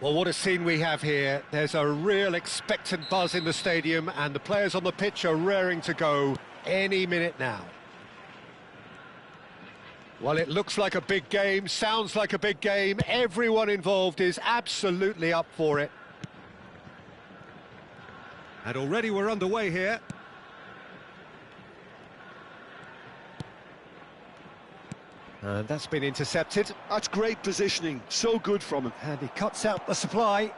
Well, what a scene we have here. There's a real expectant buzz in the stadium, and the players on the pitch are raring to go any minute now. Well, it looks like a big game, sounds like a big game. Everyone involved is absolutely up for it. And already we're underway here. And that's been intercepted. That's great positioning, so good from him. And he cuts out the supply.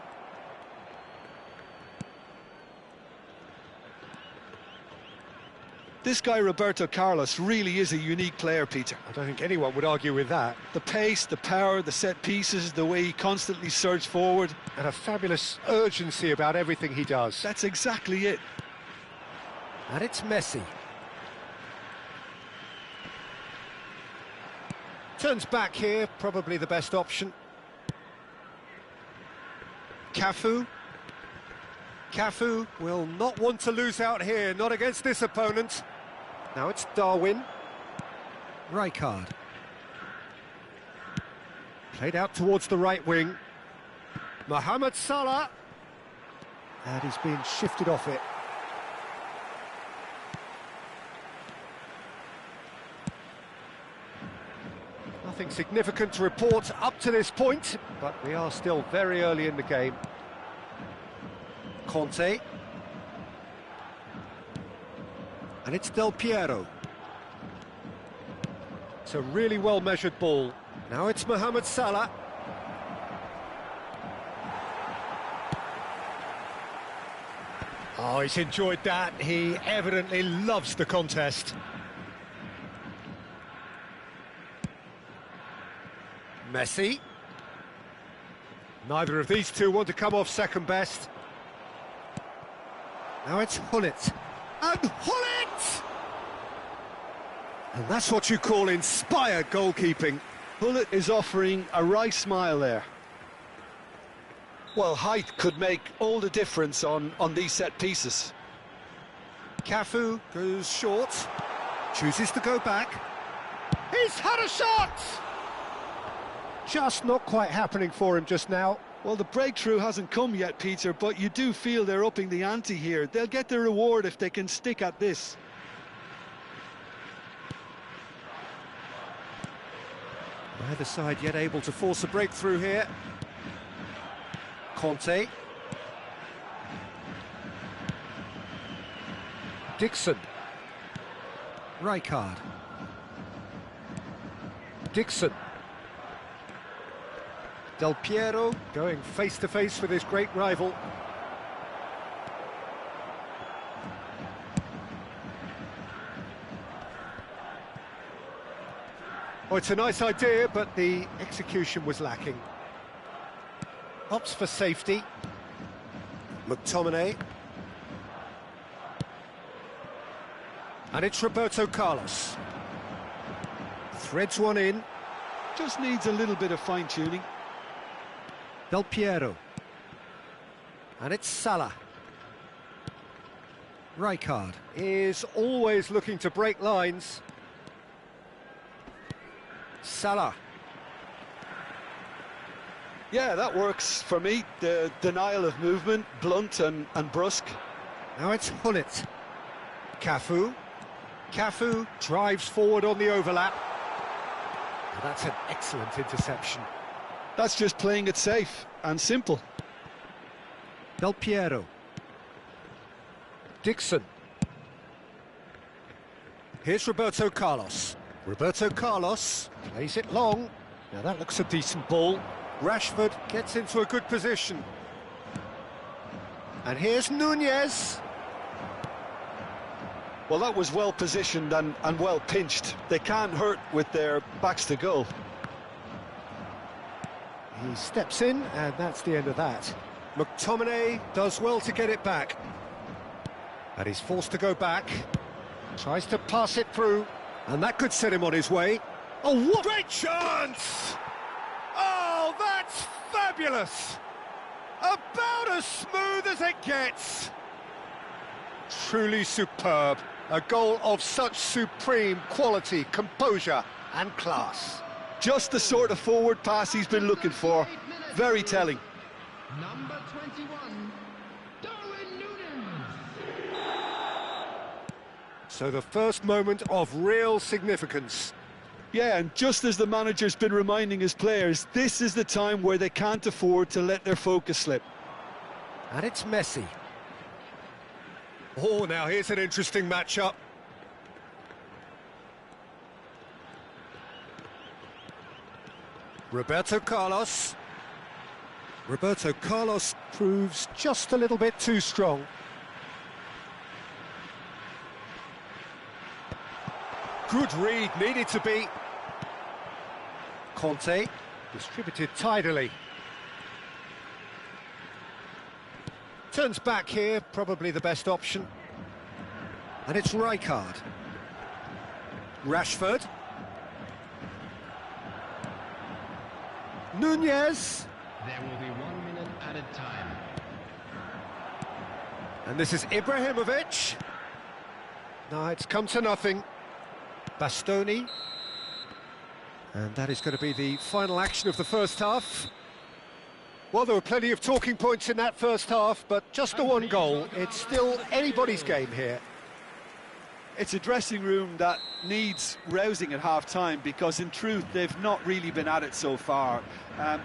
This guy, Roberto Carlos, really is a unique player, Peter. I don't think anyone would argue with that. The pace, the power, the set pieces, the way he constantly surges forward. And a fabulous urgency about everything he does. That's exactly it. And it's Messi. Turns back here, probably the best option. Cafu. Cafu will not want to lose out here, not against this opponent. Now it's Darwin. Rijkaard. Played out towards the right wing. Mohamed Salah. And he's being shifted off it. Nothing significant to report up to this point, but we are still very early in the game. Conte. And it's Del Piero. It's a really well-measured ball. Now it's Mohamed Salah. Oh, he's enjoyed that. He evidently loves the contest. Messi. Neither of these two want to come off second best. Now it's Hullet. And Hullet! And that's what you call inspired goalkeeping. Hullet is offering a wry smile there. Well, height could make all the difference on these set pieces. Cafu goes short. Chooses to go back. He's had a shot! Just not quite happening for him just now. Well, the breakthrough hasn't come yet, Peter, but you do feel they're upping the ante here. They'll get their reward if they can stick at this. Neither side yet able to force a breakthrough here. Conte. Dixon. Rijkaard. Dixon. Del Piero going face-to-face with his great rival. Oh, it's a nice idea, but the execution was lacking. Opts for safety. McTominay. And it's Roberto Carlos. Threads one in. Just needs a little bit of fine-tuning. Del Piero. And it's Salah. Rijkaard is always looking to break lines. Salah. Yeah, that works for me. The denial of movement, blunt and brusque. Now it's Hullet. Cafu. Cafu drives forward on the overlap. And that's an excellent interception. That's just playing it safe and simple. Del Piero. Dixon. Here's Roberto Carlos. Roberto Carlos plays it long. Now that looks a decent ball. Rashford gets into a good position. And here's Nunez. Well, that was well positioned and well pinched. They can't hurt with their backs to goal. He steps in, and that's the end of that. McTominay does well to get it back. And he's forced to go back. Tries to pass it through, and that could set him on his way. Oh, what great chance! Oh, that's fabulous! About as smooth as it gets. Truly superb. A goal of such supreme quality, composure and class. Just the sort of forward pass he's been looking for. Very telling. Number 21, Darwin Núñez. So the first moment of real significance. Yeah, and just as the manager's been reminding his players, this is the time where they can't afford to let their focus slip. And it's Messi. Oh, now here's an interesting matchup. Roberto Carlos. Roberto Carlos proves just a little bit too strong. Good read, needed to be. Conte, distributed tidily. Turns back here, probably the best option. And it's Rijkaard. Rashford. Núñez. There will be 1 minute added time. And this is Ibrahimovic. No, it's come to nothing. Bastoni. And that is going to be the final action of the first half. Well, there were plenty of talking points in that first half, but just the one goal. It's still anybody's game here. It's a dressing room that needs rousing at half-time because, in truth, they've not really been at it so far.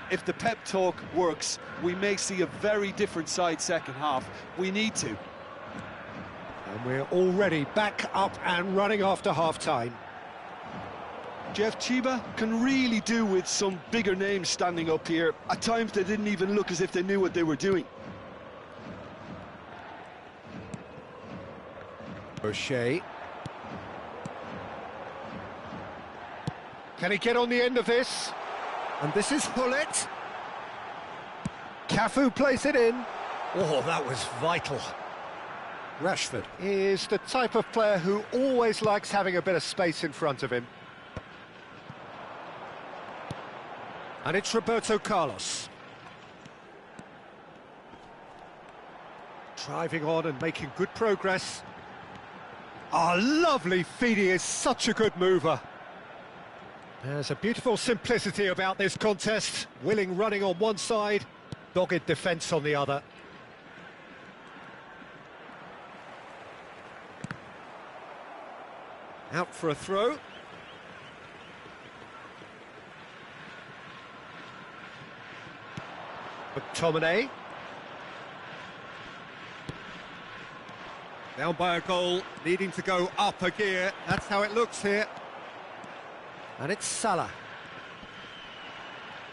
If the pep talk works, we may see a very different side second half. We need to. And we're already back up and running after half-time. Jeff, Chiba can really do with some bigger names standing up here. At times they didn't even look as if they knew what they were doing. O'Shea. Can he get on the end of this? And this is Hullet. Cafu plays it in. Oh, that was vital. Rashford is the type of player who always likes having a bit of space in front of him. And it's Roberto Carlos. Driving on and making good progress. Oh, lovely feed, he is such a good mover. There's a beautiful simplicity about this contest. Willing running on one side, dogged defence on the other. Out for a throw. McTominay. Down by a goal, needing to go up a gear. That's how it looks here. And it's Salah.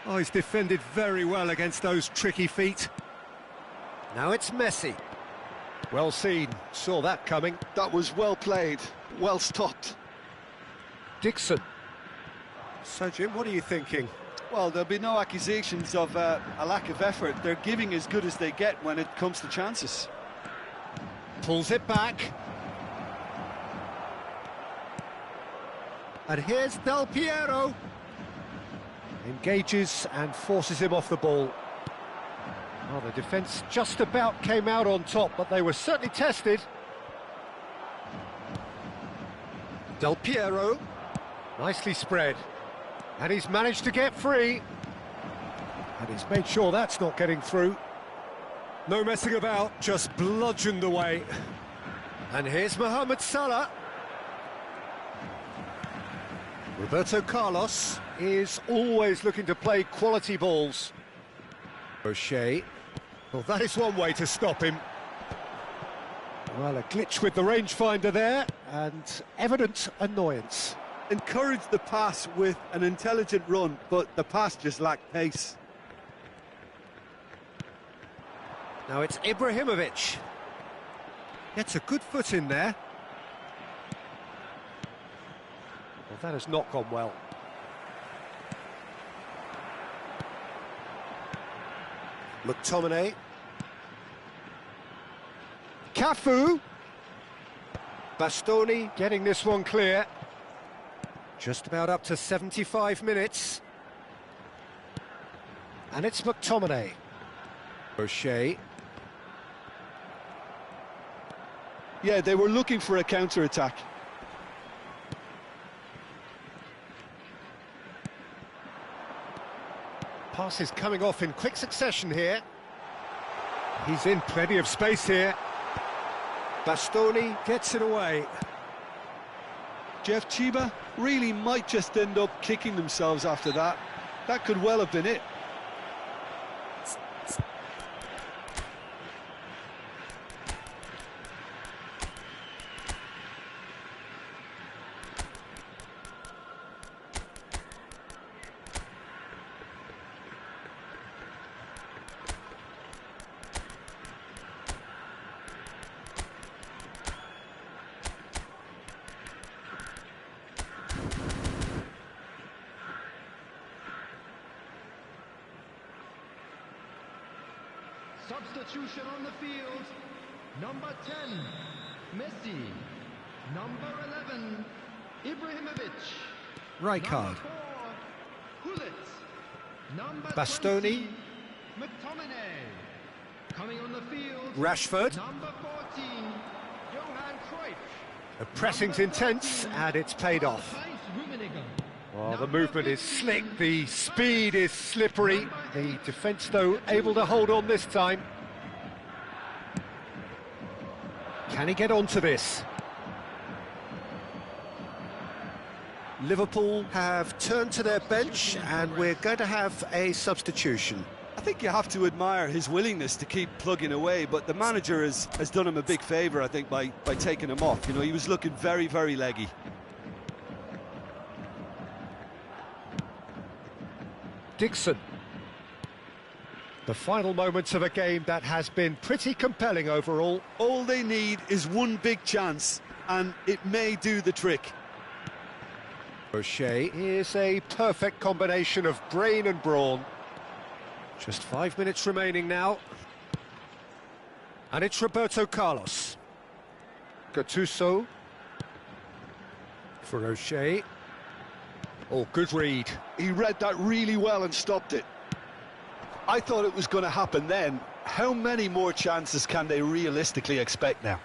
Oh, he's defended very well against those tricky feet. Now it's Messi. Well seen, saw that coming. That was well played, well stopped. Dixon. So, Jim, what are you thinking? Well, there'll be no accusations of a lack of effort. They're giving as good as they get when it comes to chances. Pulls it back. And here's Del Piero. Engages and forces him off the ball. Well, the defence just about came out on top, but they were certainly tested. Del Piero. Nicely spread. And he's managed to get free. And he's made sure that's not getting through. No messing about, just bludgeoned away. And here's Mohamed Salah. Roberto Carlos is always looking to play quality balls. O'Shea. Well, that is one way to stop him. Well, a glitch with the rangefinder there, and evident annoyance. Encouraged the pass with an intelligent run, but the pass just lacked pace. Now it's Ibrahimovic. Gets a good foot in there. Well, that has not gone well. McTominay. Cafu. Bastoni getting this one clear. Just about up to 75 minutes. And it's McTominay. O'Shea. Yeah, they were looking for a counter-attack. Passes coming off in quick succession here. He's in plenty of space here. Bastoni gets it away. Jeff Chiba really might just end up kicking themselves after that. That could well have been it. Substitution on the field. Number 10, Messi. Number 11, Ibrahimovic. Rijkaard. Number 4, Gullit. Number Bastoni. 20, McTominay. Coming on the field. Rashford. Number 14, Johan Cruyff. The pressing's intense, and it's paid off. Heinz Rummenigge. Well, the movement is slick, the speed is slippery. The defence, though, able to hold on this time. Can he get onto this? Liverpool have turned to their bench, and we're going to have a substitution. I think you have to admire his willingness to keep plugging away, but the manager has done him a big favour, I think, by taking him off. You know, he was looking very, very leggy. Dixon. The final moments of a game that has been pretty compelling overall. All they need is one big chance, and it may do the trick. O'Shea is a perfect combination of brain and brawn. Just 5 minutes remaining now. And it's Roberto Carlos. Gattuso. For O'Shea. Oh, good read. He read that really well and stopped it. I thought it was going to happen then. How many more chances can they realistically expect now?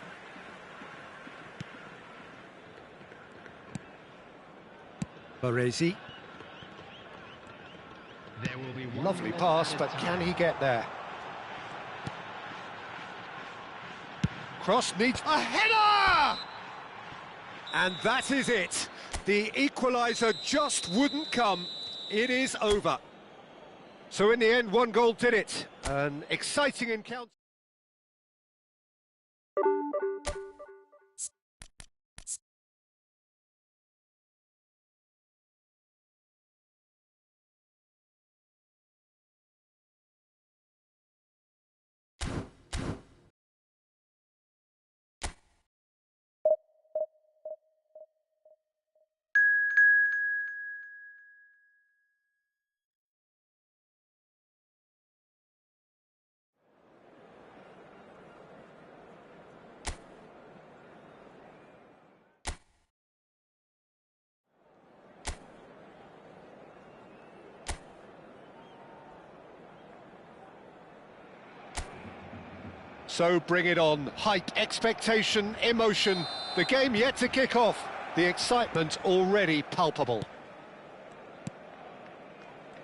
Baresi. There will be one Lovely minute pass, added but time. can he get there? Cross needs a header! And that is it. The equaliser just wouldn't come. It is over. So in the end, one goal did it. An exciting encounter. So bring it on. Hype, expectation, emotion. The game yet to kick off. The excitement already palpable.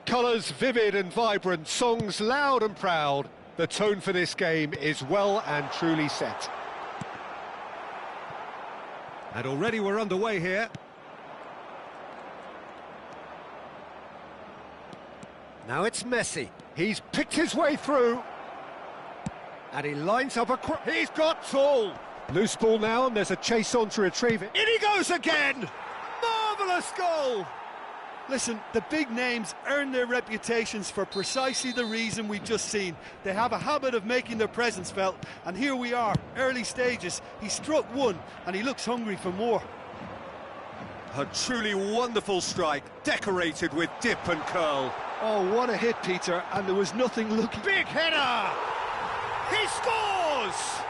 Colours vivid and vibrant, songs loud and proud. The tone for this game is well and truly set. And already we're underway here. Now it's Messi. He's picked his way through. And he lines up a... He's got tall! Loose ball now, and there's a chase on to retrieve it. In he goes again! Marvellous goal! Listen, the big names earn their reputations for precisely the reason we've just seen. They have a habit of making their presence felt, and here we are, early stages. He struck one, and he looks hungry for more. A truly wonderful strike, decorated with dip and curl. Oh, what a hit, Peter, and there was nothing looking... Big header! He scores!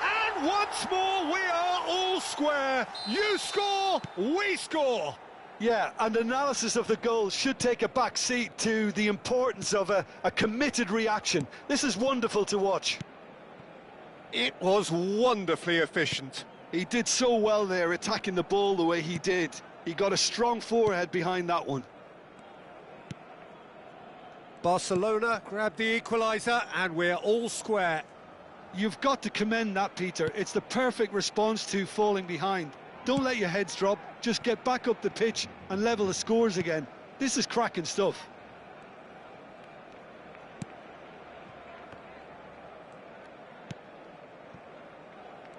And once more we are all square. You score, we score. Yeah, and analysis of the goal should take a back seat to the importance of a committed reaction. This is wonderful to watch. It was wonderfully efficient. He did so well there, attacking the ball the way he did. He got a strong forehead behind that one. Barcelona grabbed the equaliser, and we're all square. You've got to commend that, Peter. It's the perfect response to falling behind. Don't let your heads drop, just get back up the pitch and level the scores again. This is cracking stuff.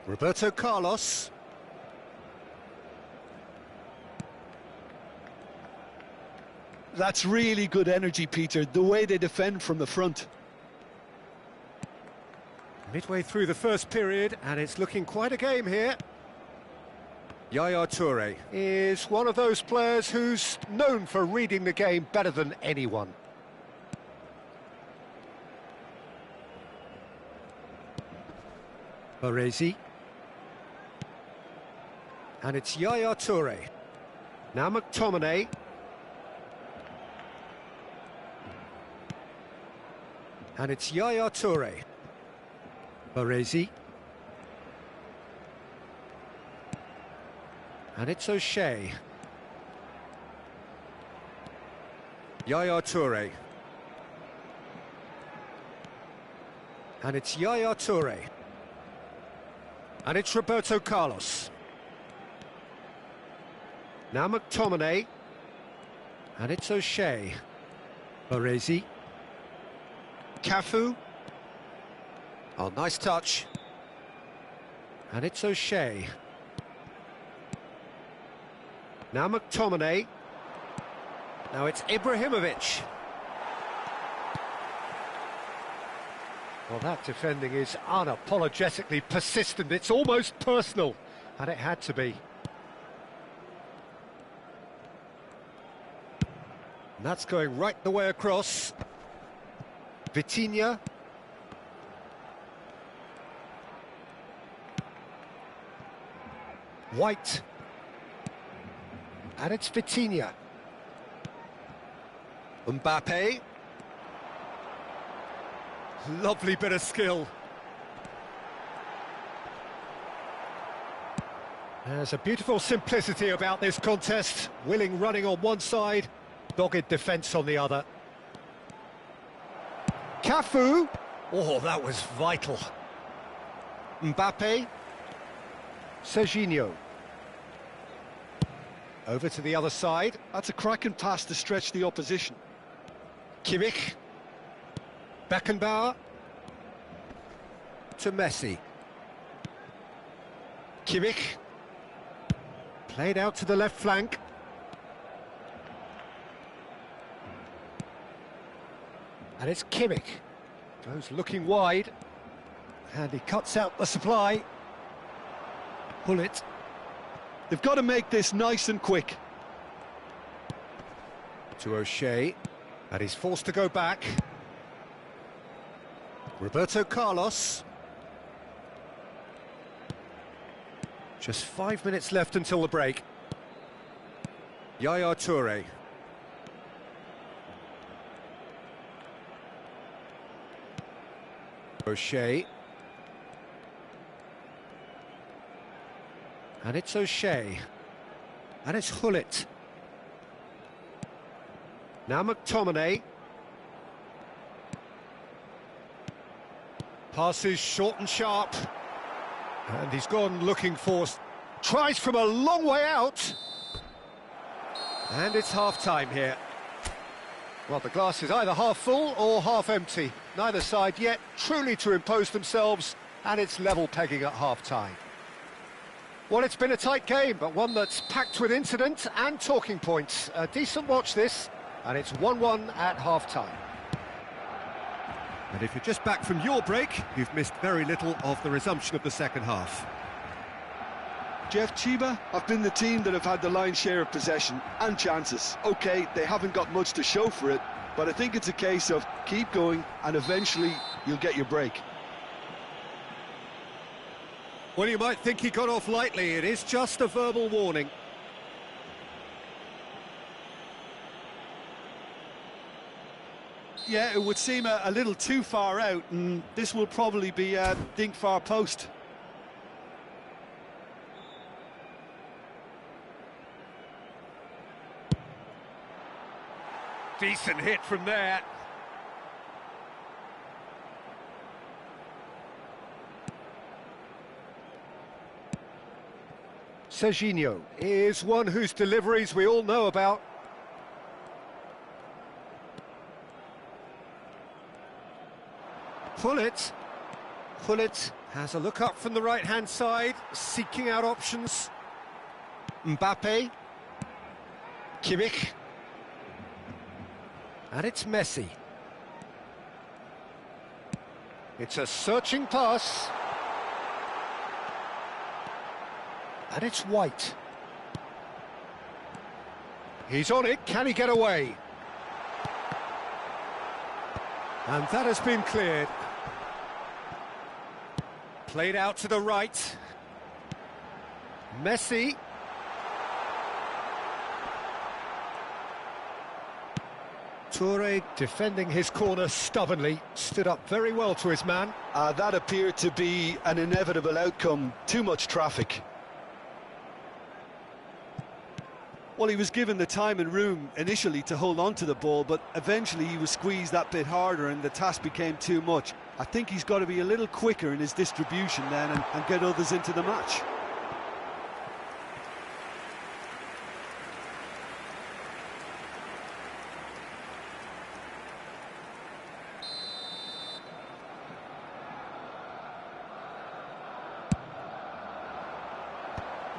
Roberto Carlos. That's really good energy, Peter, the way they defend from the front. Midway through the first period, and it's looking quite a game here. Yaya Toure is one of those players who's known for reading the game better than anyone. Baresi. And it's Yaya Toure. Now McTominay. And it's Yaya Toure. Baresi. And it's O'Shea. Yaya Toure. And it's Yaya Toure. And it's Roberto Carlos. Now McTominay. And it's O'Shea. Baresi. Cafu. Oh, nice touch. And it's O'Shea. Now McTominay. Now it's Ibrahimovic. Well, that defending is unapologetically persistent. It's almost personal, and it had to be. And that's going right the way across. Vitinha. White. And it's Vitinha. Mbappe. Lovely bit of skill. There's a beautiful simplicity about this contest. Willing running on one side, dogged defence on the other. Cafu. Oh, that was vital. Mbappe. Serginho. Over to the other side. That's a cracking pass to stretch the opposition. Kimmich. Beckenbauer. To Messi. Kimmich. Played out to the left flank. And it's Kimmich. Goes looking wide. And he cuts out the supply. Pull it. They've got to make this nice and quick. To O'Shea. And he's forced to go back. Roberto Carlos. Just 5 minutes left until the break. Yaya Toure. O'Shea. And it's O'Shea. And it's Hullet. Now McTominay. Passes short and sharp. And he's gone looking for... Tries from a long way out. And it's half-time here. Well, the glass is either half full or half empty. Neither side yet truly to impose themselves, and it's level pegging at half-time. Well, it's been a tight game, but one that's packed with incident and talking points. A decent watch this, and it's 1-1 at half-time. And if you're just back from your break, you've missed very little of the resumption of the second half. Jeff, Chiba have been the team that have had the lion's share of possession and chances. OK, they haven't got much to show for it, but I think it's a case of keep going and eventually you'll get your break. Well, you might think he got off lightly. It is just a verbal warning. Yeah, it would seem a little too far out, and this will probably be a dink far post. Decent hit from there. Serginho is one whose deliveries we all know about. Pullet has a look up from the right-hand side, seeking out options. Mbappe. Kimmich. And it's Messi. It's a searching pass. And it's White. He's on it, can he get away? And that has been cleared. Played out to the right. Messi. Toure defending his corner stubbornly, stood up very well to his man. That appeared to be an inevitable outcome, too much traffic. Well, he was given the time and room initially to hold on to the ball, but eventually he was squeezed that bit harder and the task became too much. I think he's got to be a little quicker in his distribution then and get others into the match.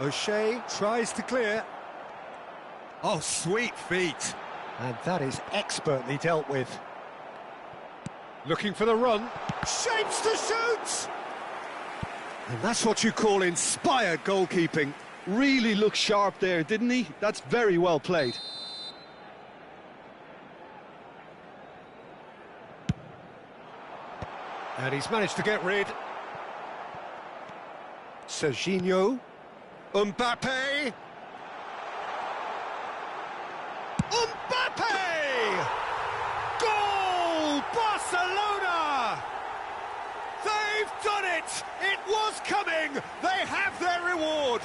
O'Shea tries to clear. Oh, sweet feet. And that is expertly dealt with. Looking for the run. Shapes to shoot! And that's what you call inspired goalkeeping. Really looked sharp there, didn't he? That's very well played. And he's managed to get rid. Serginho. Mbappe! Mbappe! Goal! Barcelona! They've done it! It was coming! They have their reward!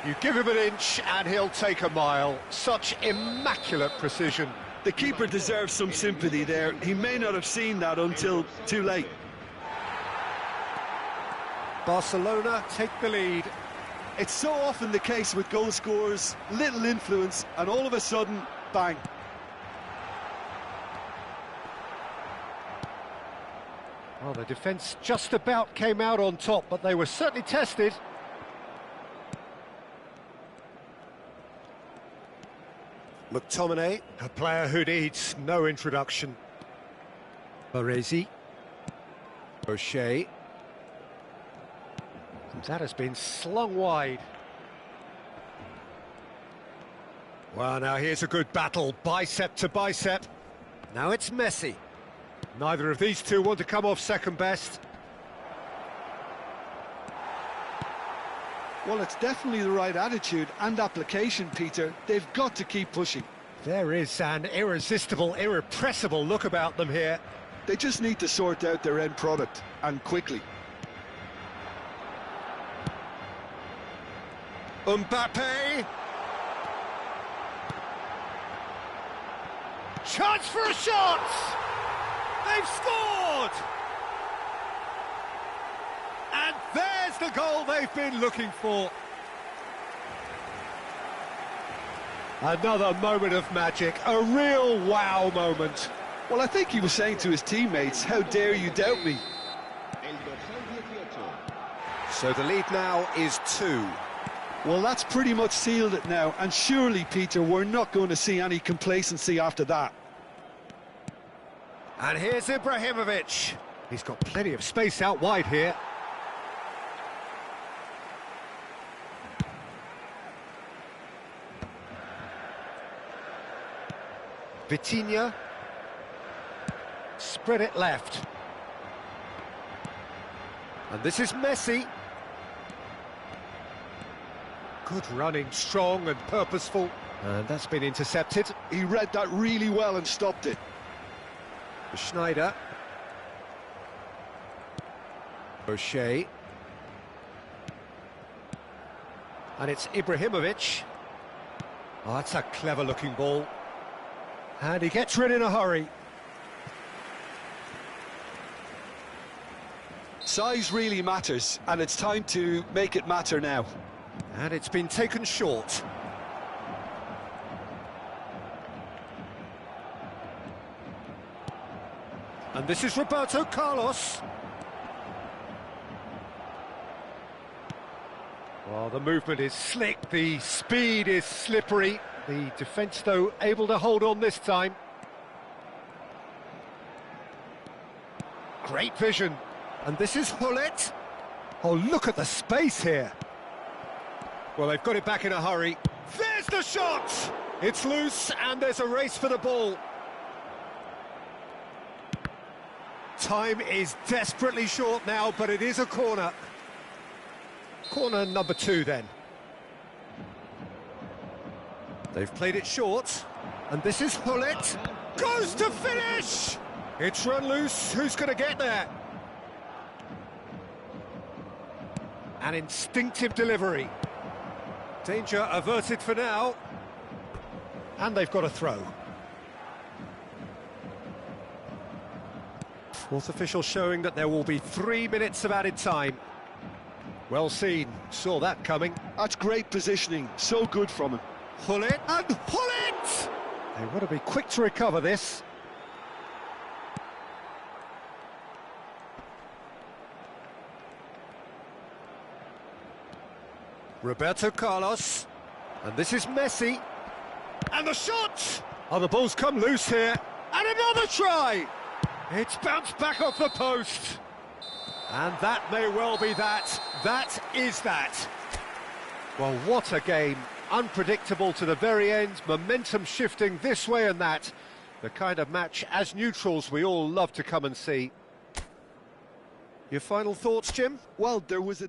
You give him an inch and he'll take a mile. Such immaculate precision. The keeper deserves some sympathy there. He may not have seen that until too late. Barcelona take the lead. It's so often the case with goal scorers, little influence, and all of a sudden, bang. Well, the defence just about came out on top, but they were certainly tested. McTominay, a player who needs no introduction. Baresi. O'Shea. And that has been slung wide. Well, now here's a good battle, bicep to bicep. Now it's Messi. Neither of these two want to come off second best. Well, it's definitely the right attitude and application, Peter. They've got to keep pushing. There is an irresistible, irrepressible look about them here. They just need to sort out their end product, and quickly. Mbappe! Chance for a shot! They've scored! And there's the goal they've been looking for. Another moment of magic, a real wow moment. Well, I think he was saying to his teammates, how dare you doubt me? So the lead now is 2. Well, that's pretty much sealed it now, and surely, Peter, we're not going to see any complacency after that. And here's Ibrahimovic. He's got plenty of space out wide here. Vitinha. Spread it left. And this is Messi. Good running, strong and purposeful. And that's been intercepted. He read that really well and stopped it. Schneider. O'Shea. And it's Ibrahimovic. Oh, that's a clever-looking ball. And he gets rid in a hurry. Size really matters, and it's time to make it matter now. And it's been taken short. And this is Roberto Carlos. Well, the movement is slick, the speed is slippery. The defence, though, able to hold on this time. Great vision. And this is Hullet. Oh, look at the space here. Well, they've got it back in a hurry. There's the shot! It's loose, and there's a race for the ball. Time is desperately short now, but it is a corner. Corner number 2, then. They've played it short, and this is Hullet. Goes to finish! It's run loose. Who's going to get there? An instinctive delivery. Danger averted for now. And they've got a throw. Fourth official showing that there will be 3 minutes of added time. Well seen, saw that coming. That's great positioning, so good from him. Hullet and Hullet! They want to be quick to recover this. Roberto Carlos, and this is Messi, and the shot! Oh, the ball's come loose here, and another try! It's bounced back off the post. And that may well be that. That is that. Well, what a game. Unpredictable to the very end, momentum shifting this way and that. The kind of match, as neutrals, we all love to come and see. Your final thoughts, Jim? Well, there was a...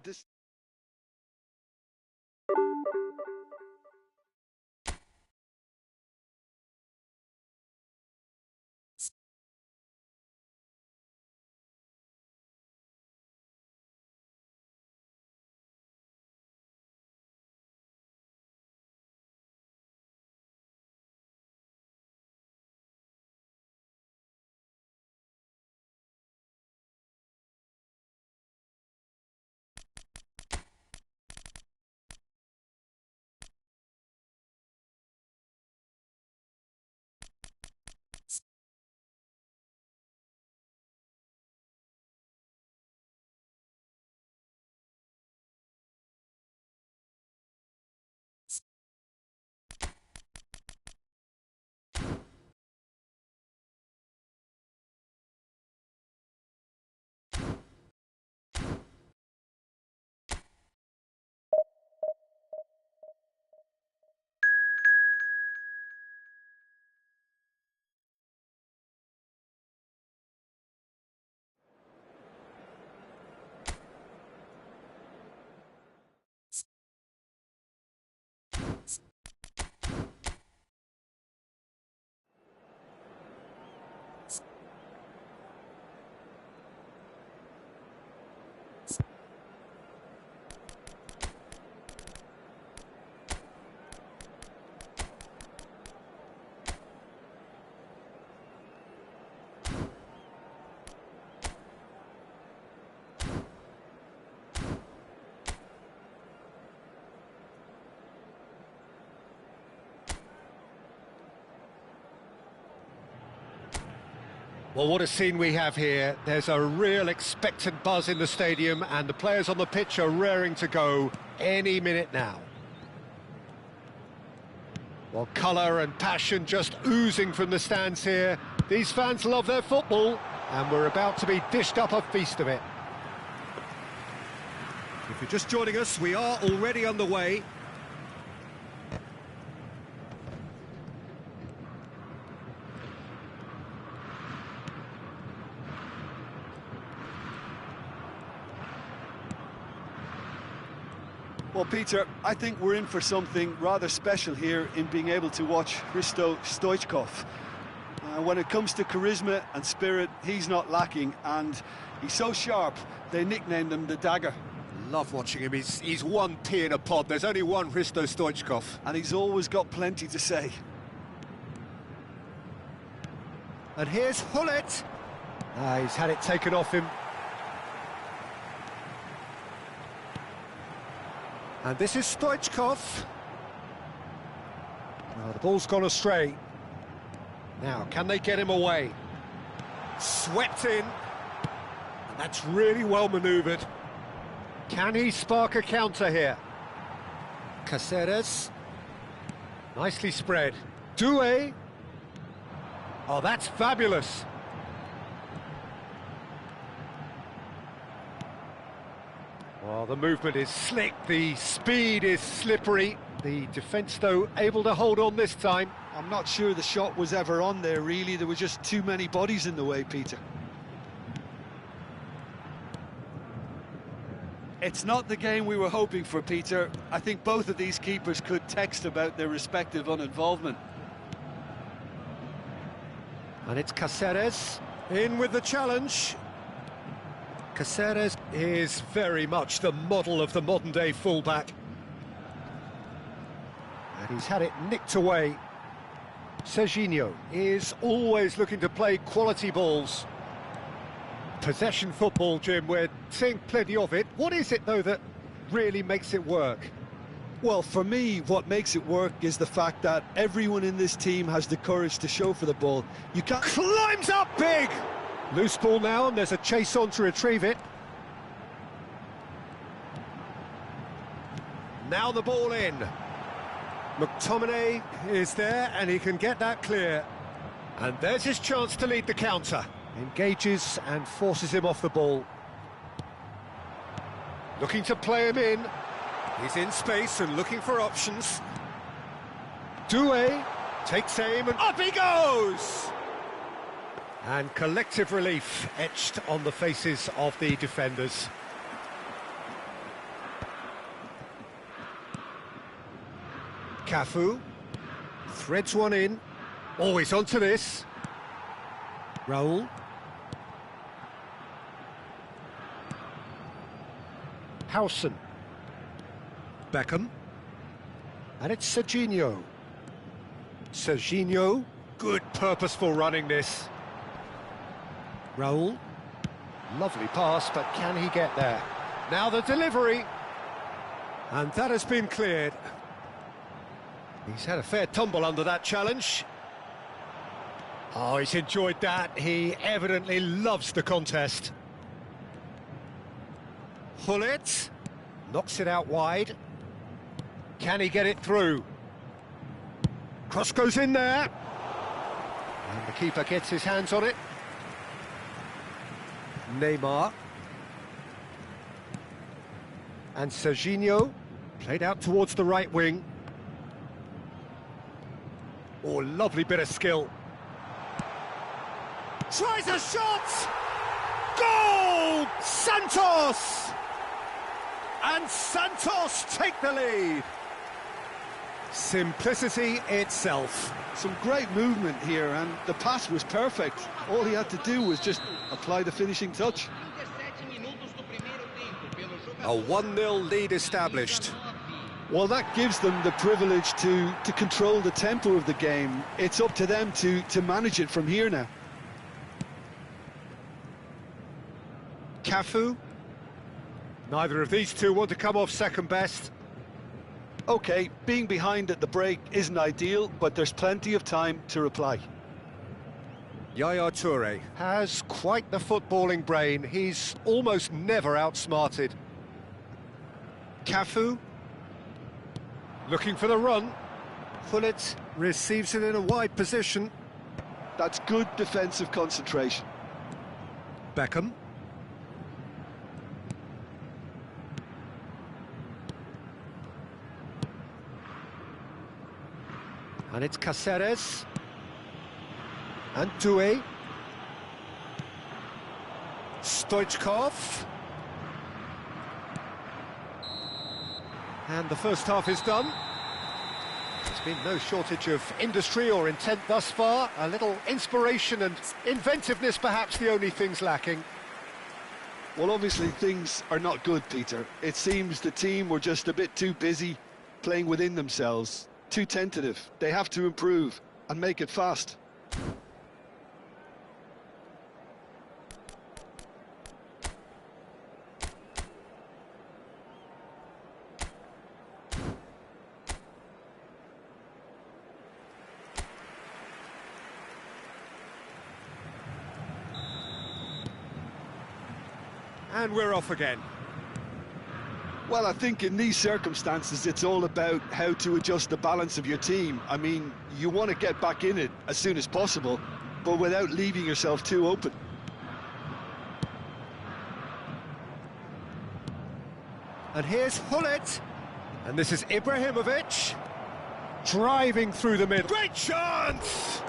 Well, what a scene we have here. There's a real expectant buzz in the stadium, and the players on the pitch are raring to go any minute now. Well, colour and passion just oozing from the stands here. These fans love their football, and we're about to be dished up a feast of it. If you're just joining us, we are already underway. Well, Peter, I think we're in for something rather special here in being able to watch Hristo Stoichkov. And when it comes to charisma and spirit, he's not lacking, and he's so sharp, they nicknamed him the Dagger. Love watching him. He's one pea in a pod. There's only one Hristo Stoichkov. And he's always got plenty to say. And here's Hullet. He's had it taken off him. And this is Stoichkov. Oh, the ball's gone astray. Now, can they get him away? Swept in. And that's really well manoeuvred. Can he spark a counter here? Caceres. Nicely spread. Doué. Oh, that's fabulous. Well, the movement is slick, the speed is slippery. The defence, though, able to hold on this time. I'm not sure the shot was ever on there, really. There were just too many bodies in the way, Peter. It's not the game we were hoping for, Peter. I think both of these keepers could text about their respective uninvolvement. And it's Caceres in with the challenge. Caceres is very much the model of the modern-day fullback. And he's had it nicked away. Serginho is always looking to play quality balls. Possession football, Jim, we're seeing plenty of it. What is it, though, that really makes it work? Well, for me, what makes it work is the fact that everyone in this team has the courage to show for the ball. You can't... Climbs up big! Loose ball now, and there's a chase on to retrieve it. Now the ball in. McTominay is there, and he can get that clear. And there's his chance to lead the counter. Engages and forces him off the ball. Looking to play him in. He's in space and looking for options. Doué takes aim and up he goes! And collective relief etched on the faces of the defenders. Cafu threads one in. Always onto this. Raul. Howson. Beckham. And it's Serginho. Serginho. Good purposeful running this. Raul. Lovely pass, but can he get there? Now the delivery. And that has been cleared. He's had a fair tumble under that challenge. Oh, he's enjoyed that. He evidently loves the contest. Hullet knocks it out wide. Can he get it through? Cross goes in there. And the keeper gets his hands on it. Neymar. And Serginho played out towards the right wing. Oh, lovely bit of skill. Tries a shot! Goal! Santos! And Santos take the lead. Simplicity itself. Some great movement here, and the pass was perfect. All he had to do was just apply the finishing touch. A 1-0 lead established. Well, that gives them the privilege to control the tempo of the game. It's up to them to manage it from here now. Cafu. Neither of these two want to come off second best. OK, being behind at the break isn't ideal, but there's plenty of time to reply. Yaya Toure has quite the footballing brain. He's almost never outsmarted. Cafu. Looking for the run. Hullet receives it in a wide position. That's good defensive concentration. Beckham. And it's Caceres. And Doué. Stoichkov. And the first half is done. There's been no shortage of industry or intent thus far. A little inspiration and inventiveness, perhaps the only things lacking. Well, obviously things are not good, Peter. It seems the team were just a bit too busy playing within themselves, too tentative. They have to improve and make it fast. And we're off again. Well, I think in these circumstances, it's all about how to adjust the balance of your team. I mean, you want to get back in it as soon as possible, but without leaving yourself too open. And here's Hullet. And this is Ibrahimovic. Driving through the middle. Great chance!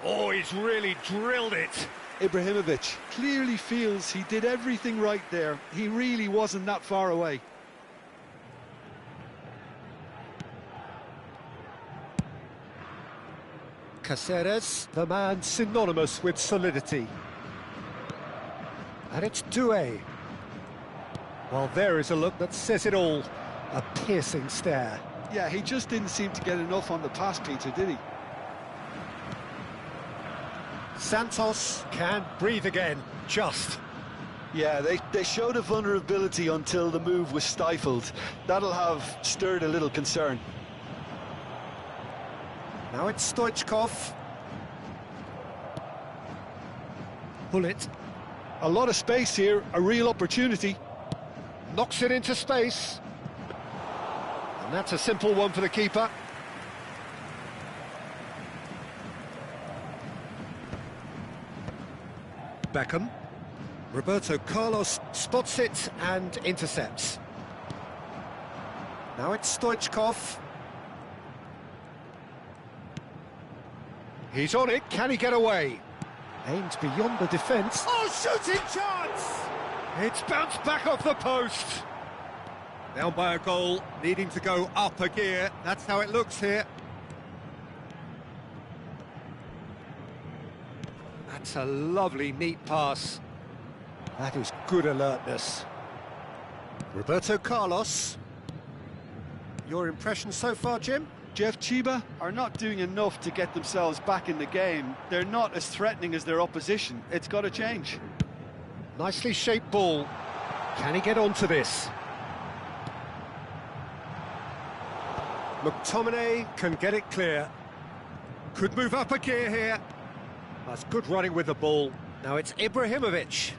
Oh, he's really drilled it. Ibrahimovic clearly feels he did everything right there. He really wasn't that far away. Caceres, the man synonymous with solidity. And it's Doué. Well, there is a look that says it all. A piercing stare. Yeah, he just didn't seem to get enough on the pass, Peter, did he? Santos can breathe again, just. Yeah, they showed a vulnerability until the move was stifled. That'll have stirred a little concern. Now it's Stoichkov. Hullet. A lot of space here, a real opportunity. Knocks it into space. And that's a simple one for the keeper. Beckham. Roberto Carlos spots it and intercepts. Now it's Stoichkov. He's on it, can he get away? Aimed beyond the defence. Oh, shooting chance! It's bounced back off the post. Down by a goal, needing to go up a gear. That's how it looks here. That's a lovely, neat pass. That is good alertness. Roberto Carlos. Your impression so far, Jim? Jeff Chiba are not doing enough to get themselves back in the game. They're not as threatening as their opposition. It's got to change. Nicely shaped ball. Can he get onto this? McTominay can get it clear. Could move up a gear here. That's good running with the ball. Now it's Ibrahimovic.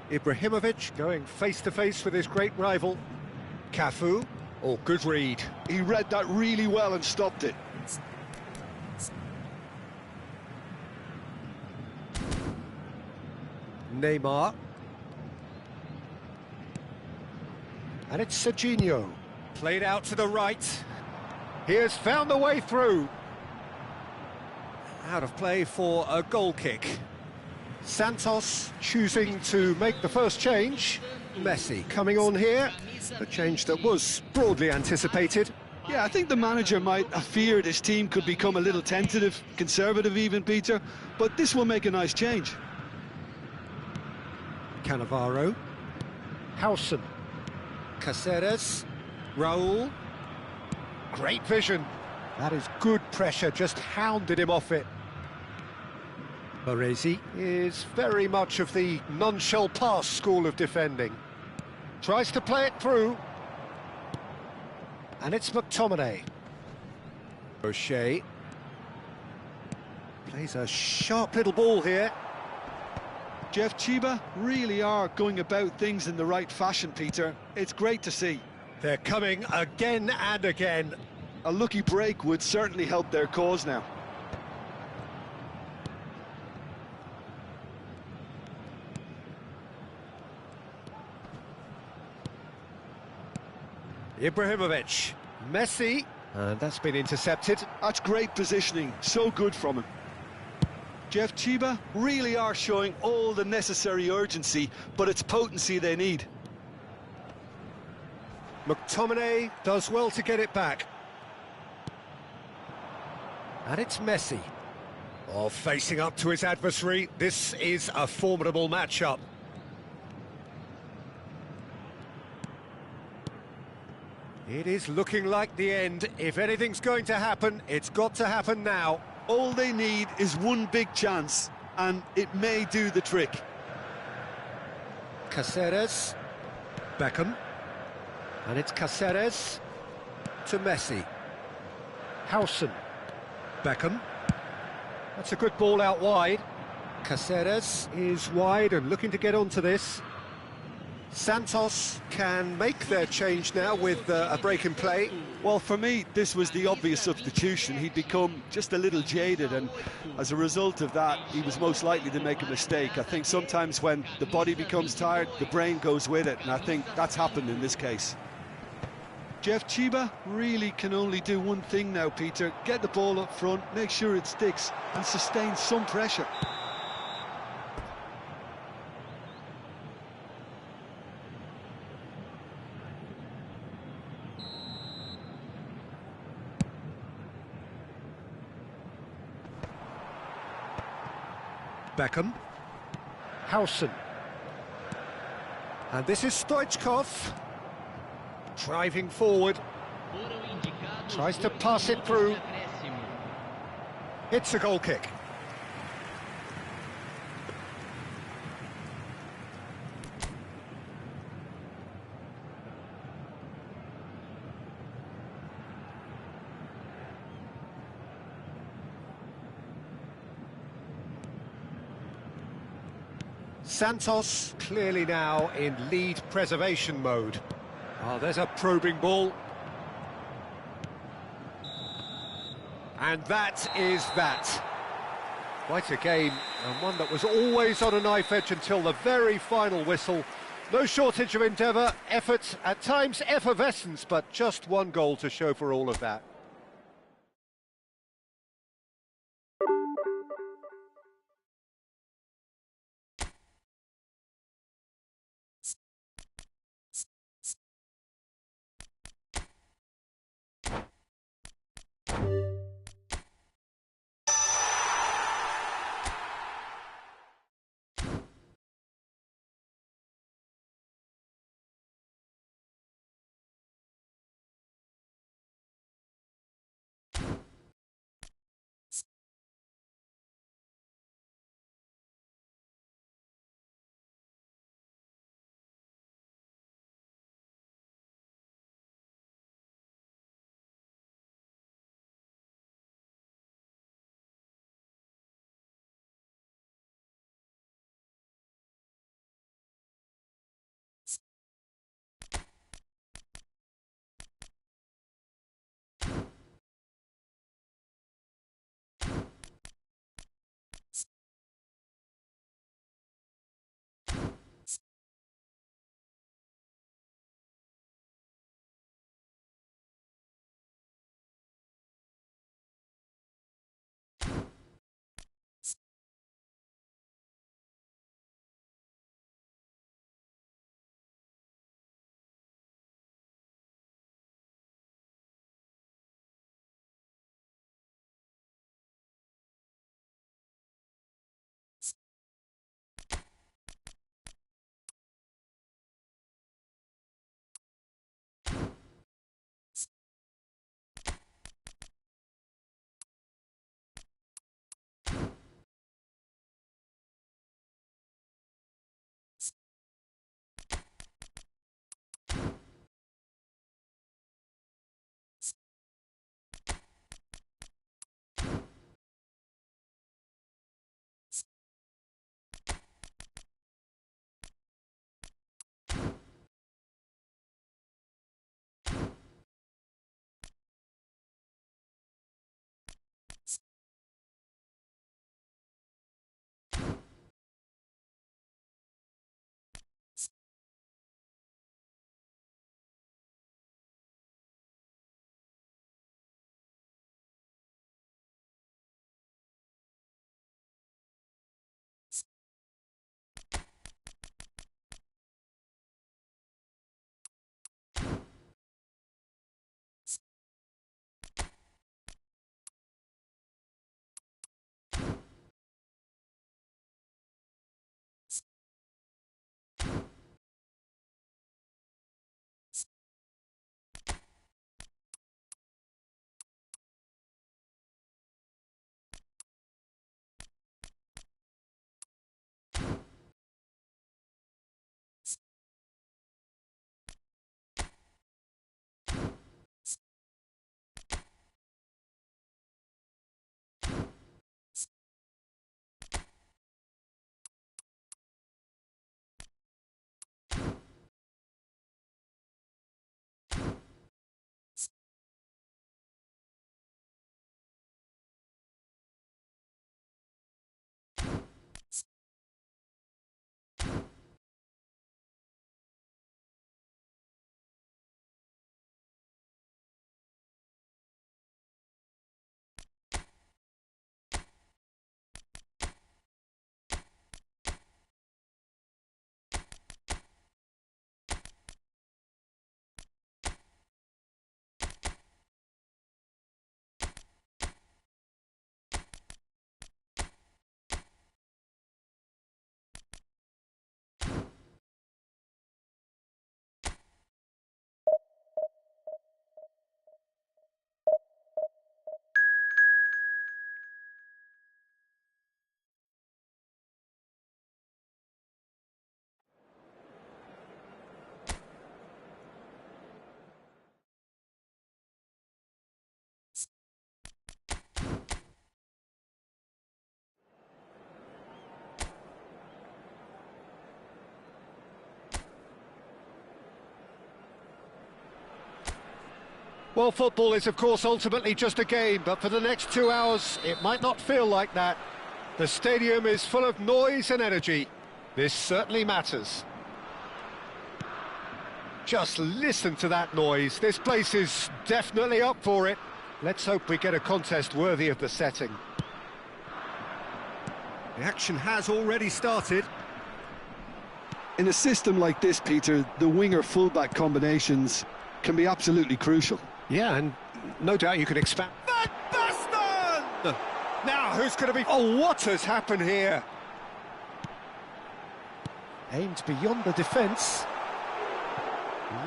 Ibrahimovic going face-to-face with his great rival. Cafu. Oh, good read. He read that really well and stopped it. Neymar. And it's Serginho. Played out to the right. He has found the way through. Out of play for a goal kick. Santos choosing to make the first change. Messi coming on here. A change that was broadly anticipated. Yeah, I think the manager might have feared his team could become a little tentative, conservative even, Peter, but this will make a nice change. Cannavaro. Howson. Caceres. Raul. Great vision. That is good pressure, just hounded him off it. Baresi is very much of the non-shell pass school of defending. Tries to play it through. And it's McTominay. O'Shea. Plays a sharp little ball here. Jeff Chiba really are going about things in the right fashion, Peter. It's great to see. They're coming again and again. A lucky break would certainly help their cause now. Ibrahimovic. Messi. And that's been intercepted. That's great positioning. So good from him. Jeff Chiba really are showing all the necessary urgency, but it's potency they need. McTominay does well to get it back. And it's Messi. Oh, facing up to his adversary, this is a formidable matchup. It is looking like the end. If anything's going to happen, it's got to happen now. All they need is one big chance, and it may do the trick. Caceres, Beckham, and it's Caceres to Messi. Howson, Beckham. That's a good ball out wide. Caceres is wide and looking to get onto this. Santos can make their change now with a break in play. Well, for me, this was the obvious substitution. He'd become just a little jaded, and as a result of that, he was most likely to make a mistake. I think sometimes when the body becomes tired, the brain goes with it, and I think that's happened in this case. Jeff Chiba really can only do one thing now, Peter. Get the ball up front, make sure it sticks, and sustain some pressure. Beckham, Howson, and this is Stoichkov, driving forward, tries to pass it through, it's a goal kick. Santos clearly now in lead preservation mode. Oh, there's a probing ball. And that is that. Quite a game, and one that was always on a knife edge until the very final whistle. No shortage of endeavour, effort, at times effervescence, but just one goal to show for all of that. Well, football is, of course, ultimately just a game, but for the next 2 hours, it might not feel like that. The stadium is full of noise and energy. This certainly matters. Just listen to that noise. This place is definitely up for it. Let's hope we get a contest worthy of the setting. The action has already started. In a system like this, Peter, the winger-fullback combinations can be absolutely crucial. Yeah, and no doubt you can expand. Van Basten! Now, who's going to be... Oh, what has happened here? Aimed beyond the defence.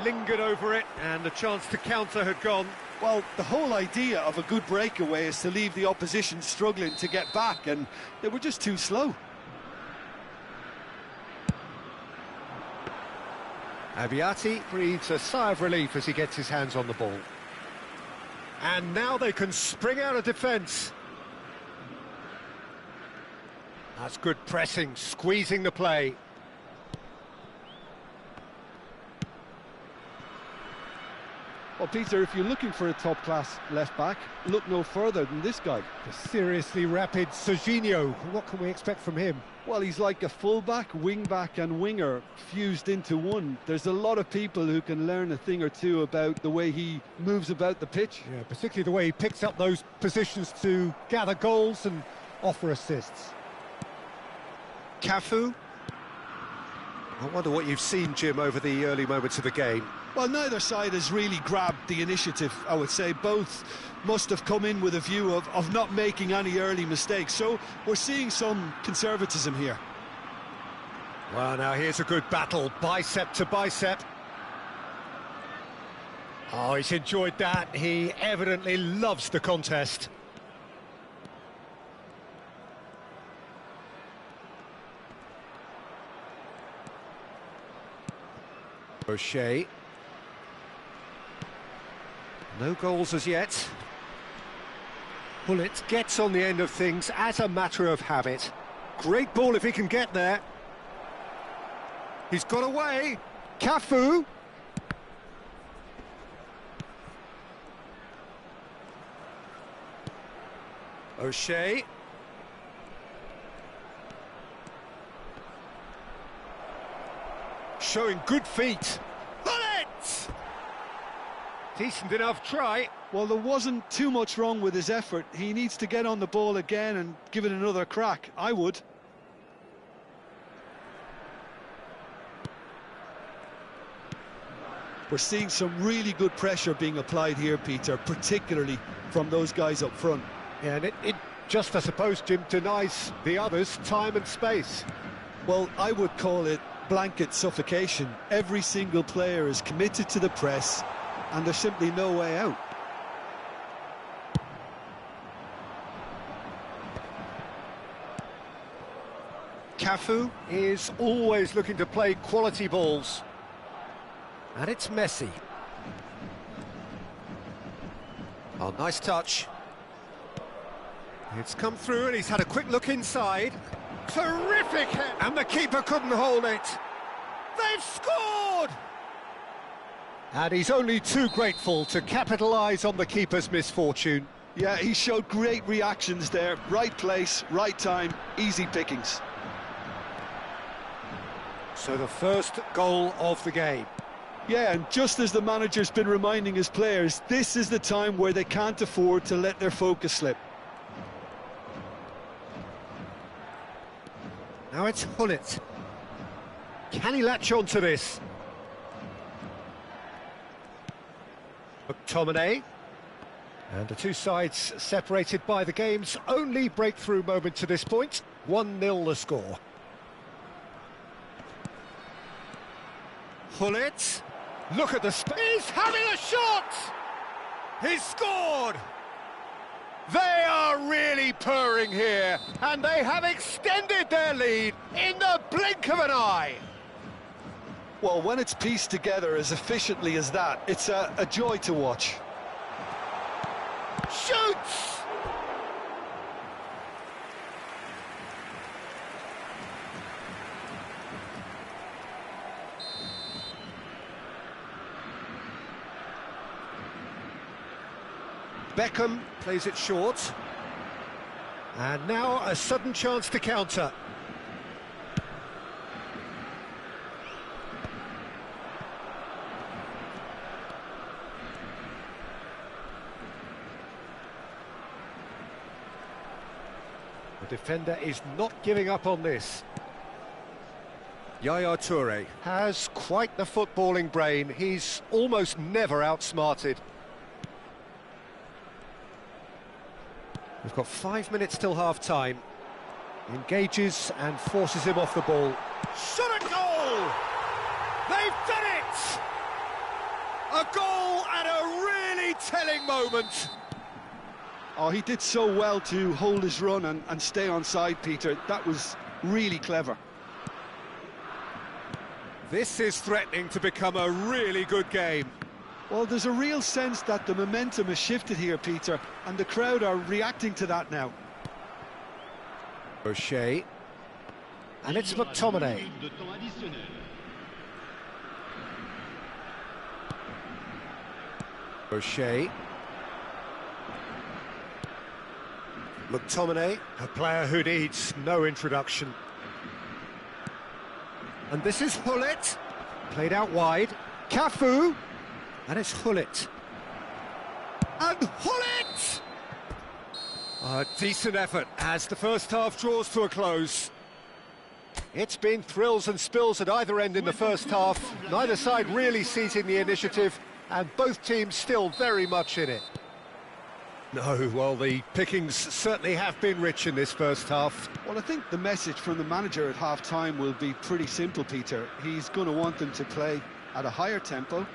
Lingered over it, and the chance to counter had gone. Well, the whole idea of a good breakaway is to leave the opposition struggling to get back, and they were just too slow. Abiati breathes a sigh of relief as he gets his hands on the ball. And now they can spring out of defence. That's good pressing, squeezing the play. Well, Peter, if you're looking for a top-class left-back, look no further than this guy. The seriously rapid Serginho. What can we expect from him? Well, he's like a full-back, wing-back and winger fused into one. There's a lot of people who can learn a thing or two about the way he moves about the pitch. Yeah, particularly the way he picks up those positions to gather goals and offer assists. Cafu. I wonder what you've seen, Jim, over the early moments of the game. Well, neither side has really grabbed the initiative, I would say. Both must have come in with a view of not making any early mistakes. So we're seeing some conservatism here. Well, now here's a good battle, bicep to bicep. Oh, he's enjoyed that. He evidently loves the contest. O'Shea. No goals as yet. Bullet gets on the end of things as a matter of habit. Great ball if he can get there. He's got away. Cafu. O'Shea. Showing good feet. Bullet! Decent enough try. Well, there wasn't too much wrong with his effort. He needs to get on the ball again and give it another crack. I would. We're seeing some really good pressure being applied here, Peter, particularly from those guys up front. Yeah, and it just, I suppose, Jim, denies the others time and space. Well, I would call it blanket suffocation. Every single player is committed to the press, and there's simply no way out. Cafu is always looking to play quality balls. And it's Messi. Oh, nice touch. It's come through and he's had a quick look inside. Terrific hit! And the keeper couldn't hold it. They've scored! And he's only too grateful to capitalise on the keeper's misfortune. Yeah, he showed great reactions there. Right place, right time, easy pickings. So the first goal of the game. Yeah, and just as the manager's been reminding his players, this is the time where they can't afford to let their focus slip. Now it's Hullet. Can he latch on to this? McTominay. And the two sides separated by the game's only breakthrough moment to this point. 1-0 the score. Hullet. Look at the space. He's having a shot! He's scored! They are really purring here, and they have extended their lead in the blink of an eye. Well, when it's pieced together as efficiently as that, it's a joy to watch. Shoots! Beckham plays it short. And now a sudden chance to counter. The defender is not giving up on this. Yaya Toure has quite the footballing brain. He's almost never outsmarted. We've got 5 minutes till half-time. Engages and forces him off the ball. Shot a goal! They've done it! A goal at a really telling moment. Oh, he did so well to hold his run and stay on side, Peter. That was really clever. This is threatening to become a really good game. Well, there's a real sense that the momentum has shifted here, Peter, and the crowd are reacting to that now. O'Shea. And it's McTominay. O'Shea. McTominay, a player who needs no introduction. And this is Hullet, played out wide. Cafu, and it's Hullet. And Hullet! A decent effort as the first half draws to a close. It's been thrills and spills at either end in the first half. Neither side really seizing the initiative, and both teams still very much in it. No, well, the pickings certainly have been rich in this first half. Well, I think the message from the manager at half-time will be pretty simple, Peter. He's going to want them to play at a higher tempo,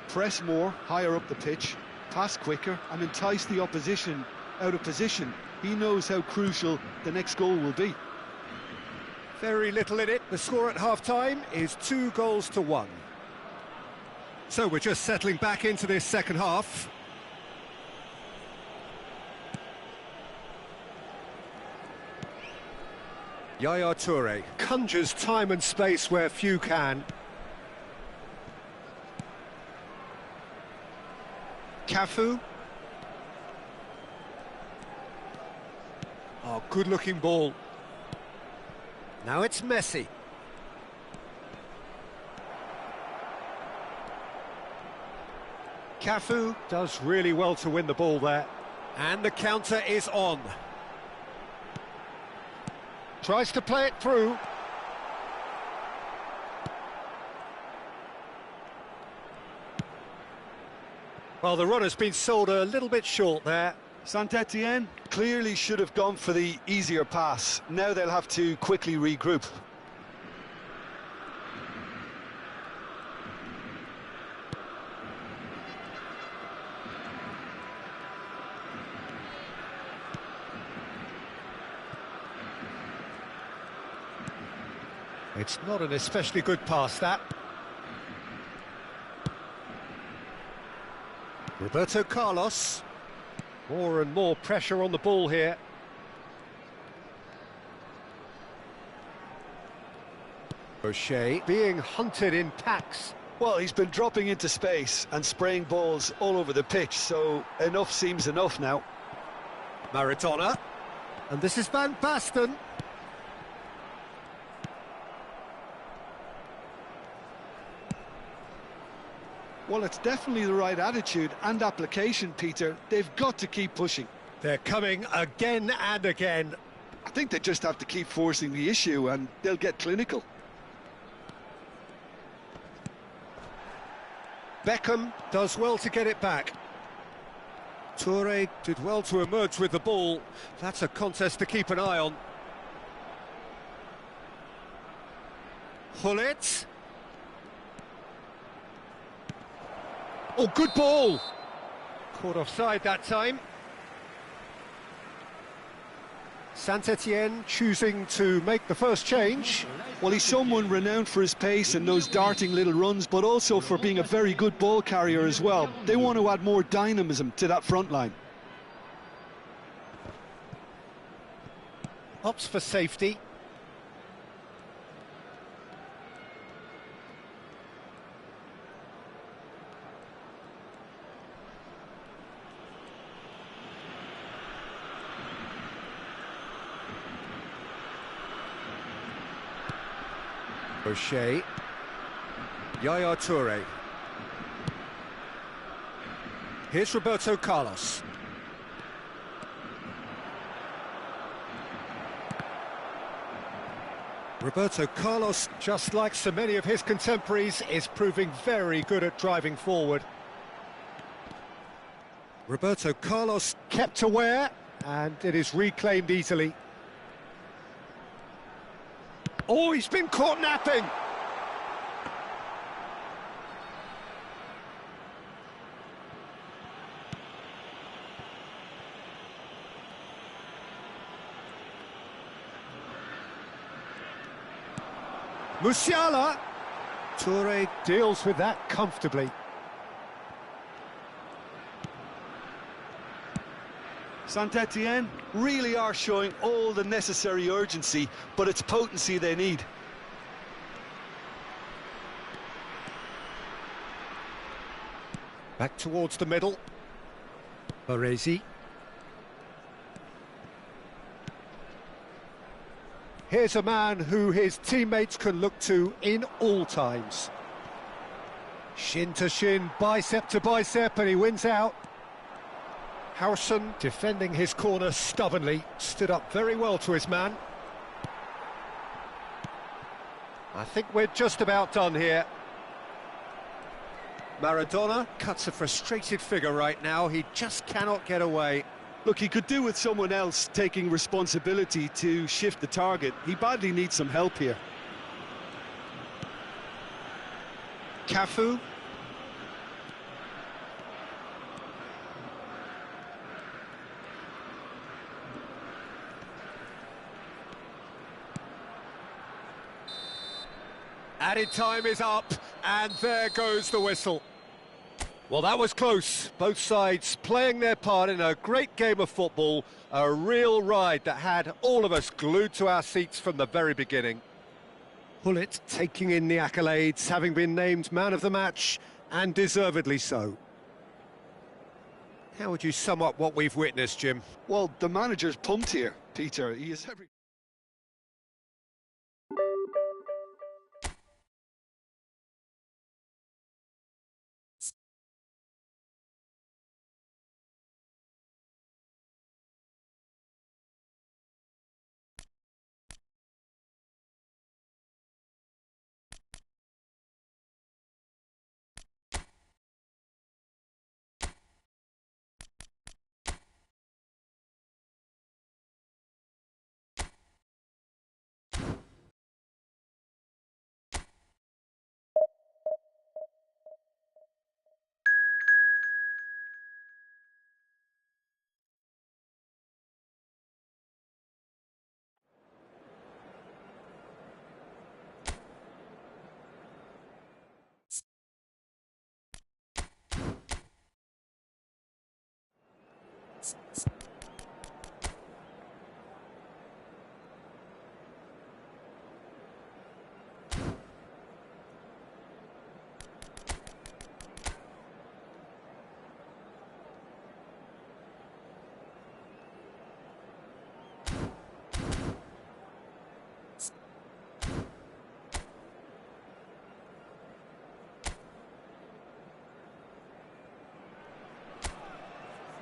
press more, higher up the pitch, pass quicker, and entice the opposition out of position. He knows how crucial the next goal will be. Very little in it. The score at half-time is 2-1. So we're just settling back into this second half. Yaya Toure conjures time and space where few can. Cafu. Oh, good-looking ball. Now it's Messi. Cafu does really well to win the ball there. And the counter is on. Tries to play it through. Well, the run has been sold a little bit short there. Saint-Etienne clearly should have gone for the easier pass. Now they'll have to quickly regroup. It's not an especially good pass, that. Roberto Carlos. More and more pressure on the ball here. O'Shea being hunted in packs. Well, he's been dropping into space and spraying balls all over the pitch, so enough seems enough now. Maradona. And this is Van Basten. Well, it's definitely the right attitude and application, Peter. They've got to keep pushing. They're coming again and again. I think they just have to keep forcing the issue and they'll get clinical. Beckham does well to get it back. Toure did well to emerge with the ball. That's a contest to keep an eye on. Hullet. Oh, good ball! Caught offside that time. Saint-Etienne choosing to make the first change. Well, he's someone renowned for his pace and those darting little runs, but also for being a very good ball carrier as well. They want to add more dynamism to that front line. Opts for safety. O'Shea. Yaya Toure. Here's Roberto Carlos. Roberto Carlos, just like so many of his contemporaries, is proving very good at driving forward. Roberto Carlos kept aware, and it is reclaimed easily. Oh, he's been caught napping! Musiala! Toure deals with that comfortably. Saint-Etienne really are showing all the necessary urgency, but it's potency they need. Back towards the middle. Baresi. Here's a man who his teammates can look to in all times. Shin to shin, bicep to bicep, and he wins out. Howson, defending his corner stubbornly, stood up very well to his man. I think we're just about done here. Maradona cuts a frustrated figure right now. He just cannot get away. Look, he could do with someone else taking responsibility to shift the target. He badly needs some help here. Cafu. Added time is up, and there goes the whistle. Well, that was close. Both sides playing their part in a great game of football, a real ride that had all of us glued to our seats from the very beginning. Hullet taking in the accolades, having been named man of the match, and deservedly so. How would you sum up what we've witnessed, Jim? Well, the manager's pumped here, Peter. He is every...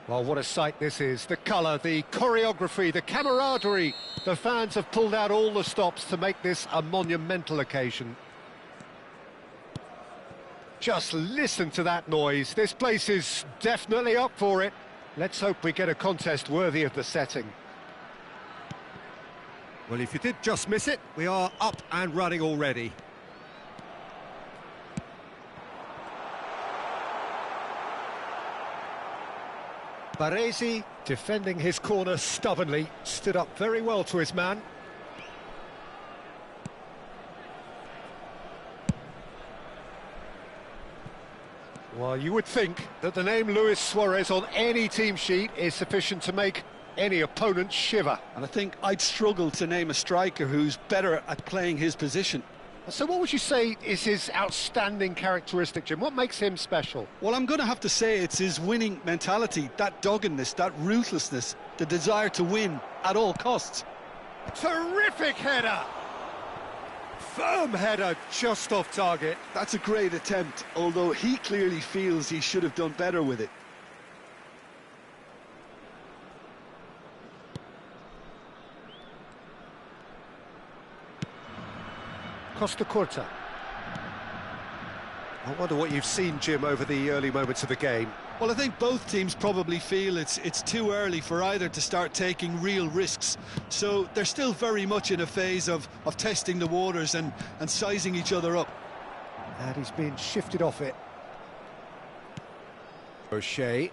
Well, what a sight this is. The colour, the choreography, the camaraderie. The fans have pulled out all the stops to make this a monumental occasion. Just listen to that noise. This place is definitely up for it. Let's hope we get a contest worthy of the setting. Well, if you did just miss it, we are up and running already. Baresi, defending his corner stubbornly, stood up very well to his man. Well, you would think that the name Luis Suarez on any team sheet is sufficient to make any opponent shiver. And I think I'd struggle to name a striker who's better at playing his position. So what would you say is his outstanding characteristic, Jim? What makes him special? Well, I'm going to have to say it's his winning mentality, that doggedness, that ruthlessness, the desire to win at all costs. Terrific header! Firm header, just off target. That's a great attempt, although he clearly feels he should have done better with it. Costa Curta. I wonder what you've seen, Jim, over the early moments of the game. Well, I think both teams probably feel it's too early for either to start taking real risks. So they're still very much in a phase of testing the waters and sizing each other up. And he's been shifted off it. O'Shea.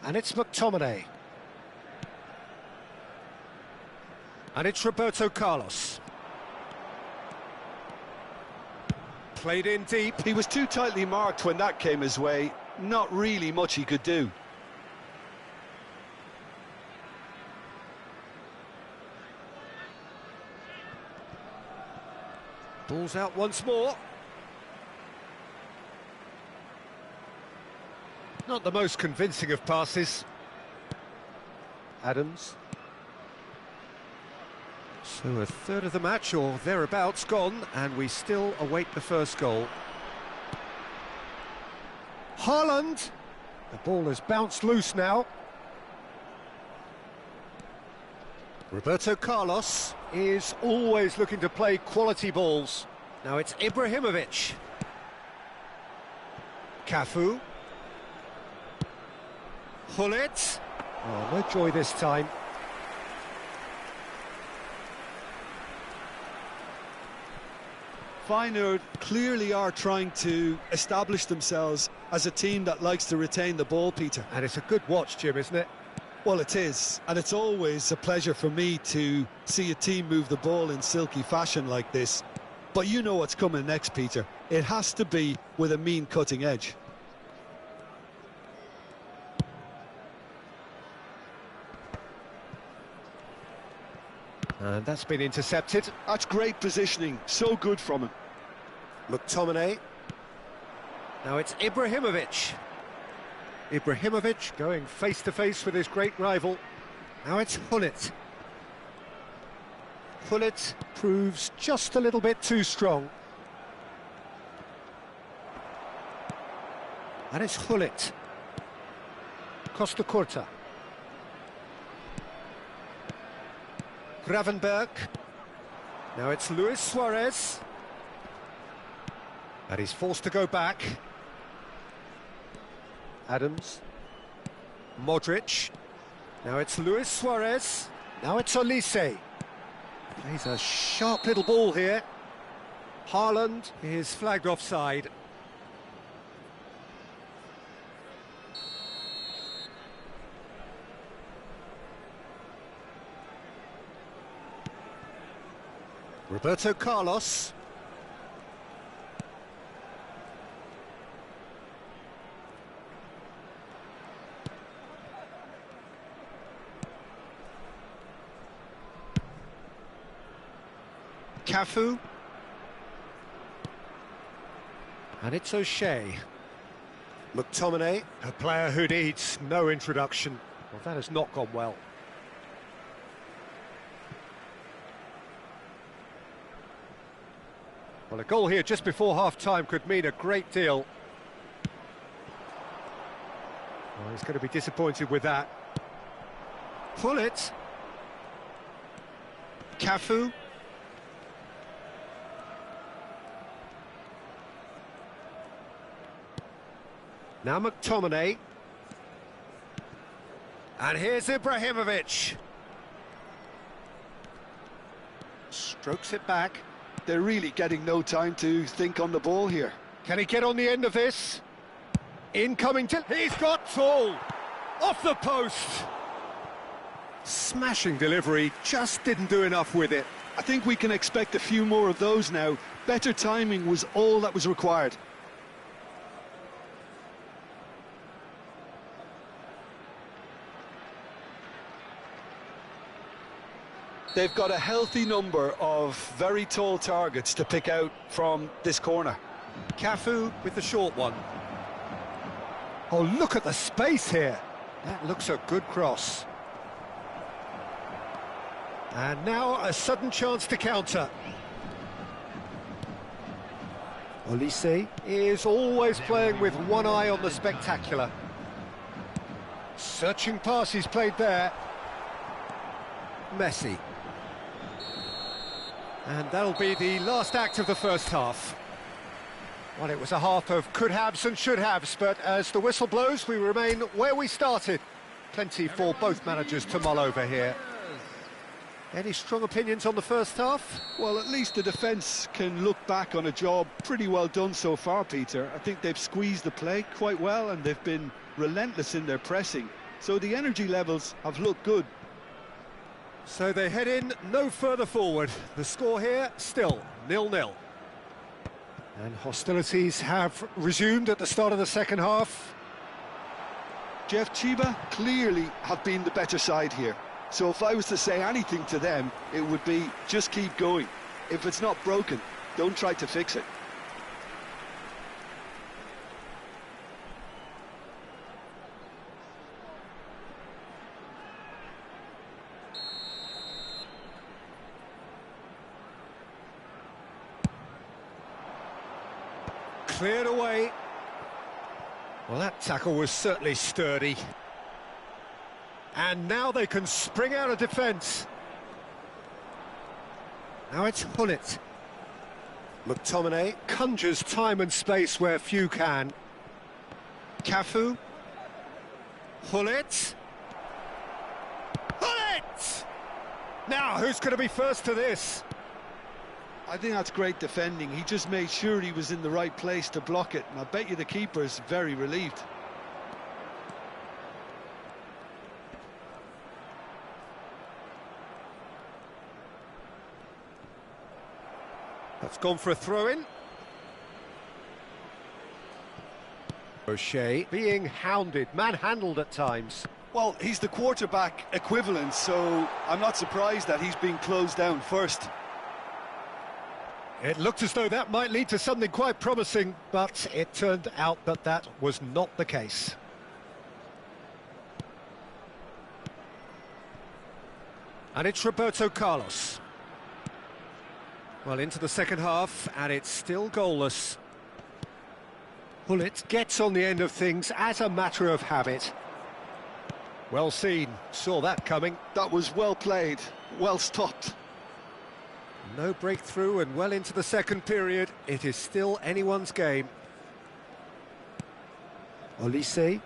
And it's McTominay. And it's Roberto Carlos. Played in deep. He was too tightly marked when that came his way. Not really much he could do. Ball's out once more. Not the most convincing of passes. Adams. So a third of the match or thereabouts gone, and we still await the first goal. Haaland! The ball has bounced loose now. Roberto Carlos is always looking to play quality balls. Now it's Ibrahimovic. Cafu. Hullet. Oh, no joy this time. Feyenoord clearly are trying to establish themselves as a team that likes to retain the ball, Peter. And it's a good watch, Jim, isn't it? Well, it is, and it's always a pleasure for me to see a team move the ball in silky fashion like this. But you know what's coming next, Peter. It has to be with a mean cutting edge. And that's been intercepted. That's great positioning, so good from him. McTominay. Now it's Ibrahimovic. Ibrahimovic going face-to-face with his great rival. Now it's Hullet. Hullet proves just a little bit too strong. And it's Hullet. Costa Curta. Gravenberg. Now it's Luis Suarez. And he's forced to go back. Adams. Modric. Now it's Luis Suarez. Now it's Olise. Plays a sharp little ball here. Haaland is flagged offside. Roberto Carlos. Cafu. And it's O'Shea. McTominay, a player who needs no introduction. Well, that has not gone well. Well, a goal here just before half-time could mean a great deal. Well, he's going to be disappointed with that. Pull it. Cafu. Now McTominay. And here's Ibrahimovic. Strokes it back. They're really getting no time to think on the ball here. Can he get on the end of this? Incoming to... He's got full! Off the post! Smashing delivery, just didn't do enough with it. I think we can expect a few more of those now. Better timing was all that was required. They've got a healthy number of very tall targets to pick out from this corner. Cafu with the short one. Oh, look at the space here. That looks a good cross. And now a sudden chance to counter. Olise is always playing with one eye on the spectacular. Searching pass he's played there. Messi. And that'll be the last act of the first half. Well, it was a half of could-haves and should-haves, but as the whistle blows, we remain where we started. Plenty for both managers to mull over here. Any strong opinions on the first half? Well, at least the defence can look back on a job pretty well done so far, Peter. I think they've squeezed the play quite well and they've been relentless in their pressing. So the energy levels have looked good. So they head in no further forward. The score here, still 0-0. And hostilities have resumed at the start of the second half. Jeff, Chiba clearly have been the better side here. So if I was to say anything to them, it would be just keep going. If it's not broken, don't try to fix it. Cleared away. Well, that tackle was certainly sturdy. And now they can spring out of defence. Now it's Hullet. McTominay conjures time and space where few can. Cafu. Hullet. Hullet! Now, who's going to be first to this? I think that's great defending. He just made sure he was in the right place to block it. And I bet you the keeper's very relieved. That's gone for a throw-in. O'Shea being hounded, manhandled at times. Well, he's the quarterback equivalent, so I'm not surprised that he's being closed down first. It looked as though that might lead to something quite promising, but it turned out that that was not the case. And it's Roberto Carlos. Well, into the second half, and it's still goalless. Hullet gets on the end of things as a matter of habit. Well seen, saw that coming. That was well played, well stopped. No breakthrough and well into the second period. It is still anyone's game. Olise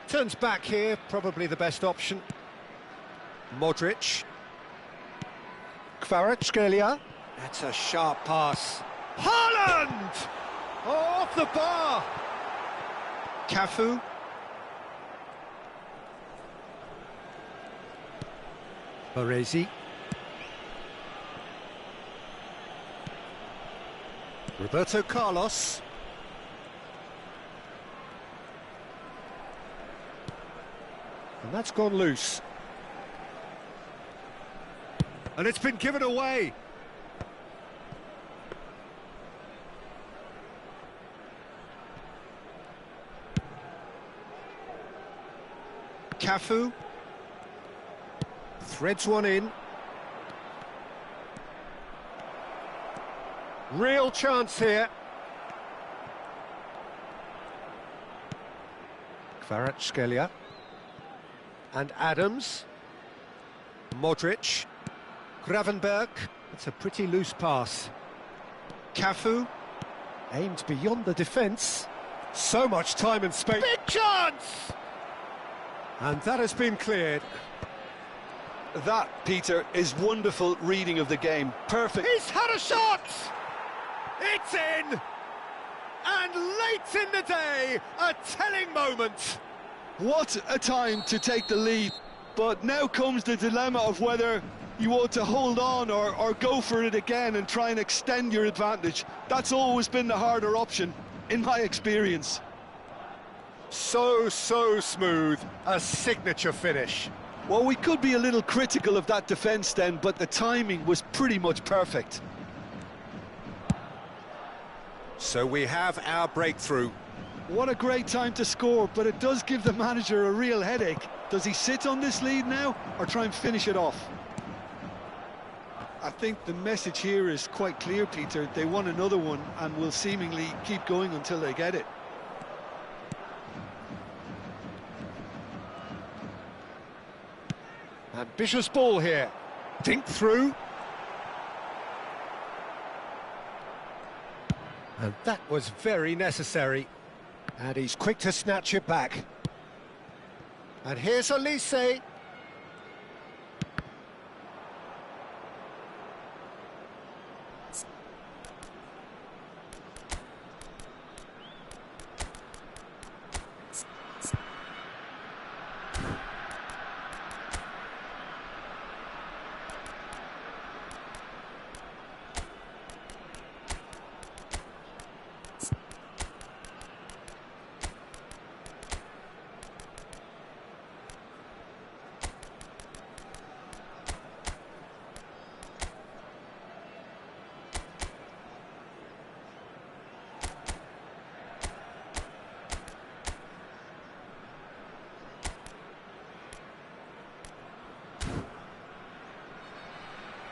turns back here, probably the best option. Modric. Kvaratskhelia. That's a sharp pass. Haaland! Oh, off the bar! Cafu. Baresi. Roberto Carlos. And that's gone loose. And it's been given away. Cafu threads one in. Real chance here. Kvaratskhelia. And Adams. Modric. Gravenberg. It's a pretty loose pass. Cafu. Aimed beyond the defence. So much time and space. Big chance! And that has been cleared. That, Peter, is wonderful reading of the game. Perfect. He's had a shot! It's in! And late in the day, a telling moment. What a time to take the lead. But now comes the dilemma of whether you ought to hold on or go for it again and try and extend your advantage. That's always been the harder option, in my experience. So smooth. A signature finish. Well, we could be a little critical of that defence then, but the timing was pretty much perfect. So we have our breakthrough. What a great time to score, but it does give the manager a real headache. Does he sit on this lead now, or try and finish it off? I think the message here is quite clear, Peter. They want another one and will seemingly keep going until they get it. Ambitious ball here. Dink through. And that was very necessary. And he's quick to snatch it back. And here's Olise.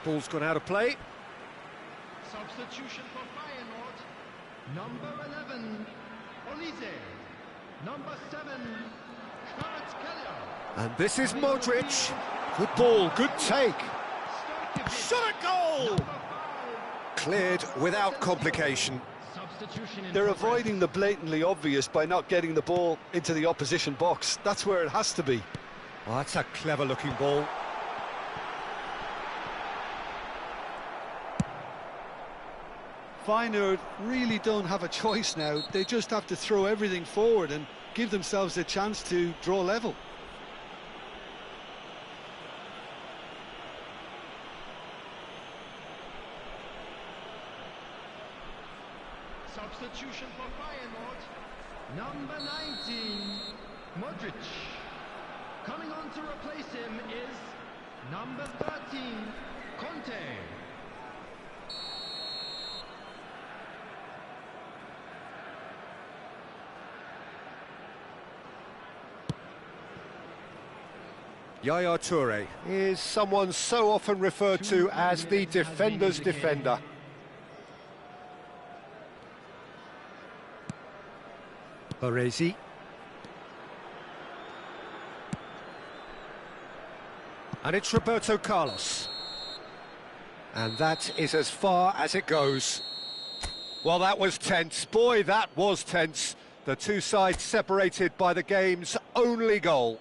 Ball's gone out of play. Substitution for Feyenoord. Number 11, Olise. Number 7, Kvaratskhelia. And this is Modric. Good ball, good take. Shot a goal! Cleared without complication. They're avoiding the blatantly obvious by not getting the ball into the opposition box. That's where it has to be. Oh, that's a clever-looking ball. Feyenoord really don't have a choice now. They just have to throw everything forward and give themselves a chance to draw level. Substitution for Feyenoord. Number 19, Modric. Coming on to replace him is number 13, Conte. Yaya Toure is someone so often referred to as the defender's defender. Baresi. And it's Roberto Carlos. And that is as far as it goes. Well, that was tense. Boy, that was tense. The two sides separated by the game's only goal.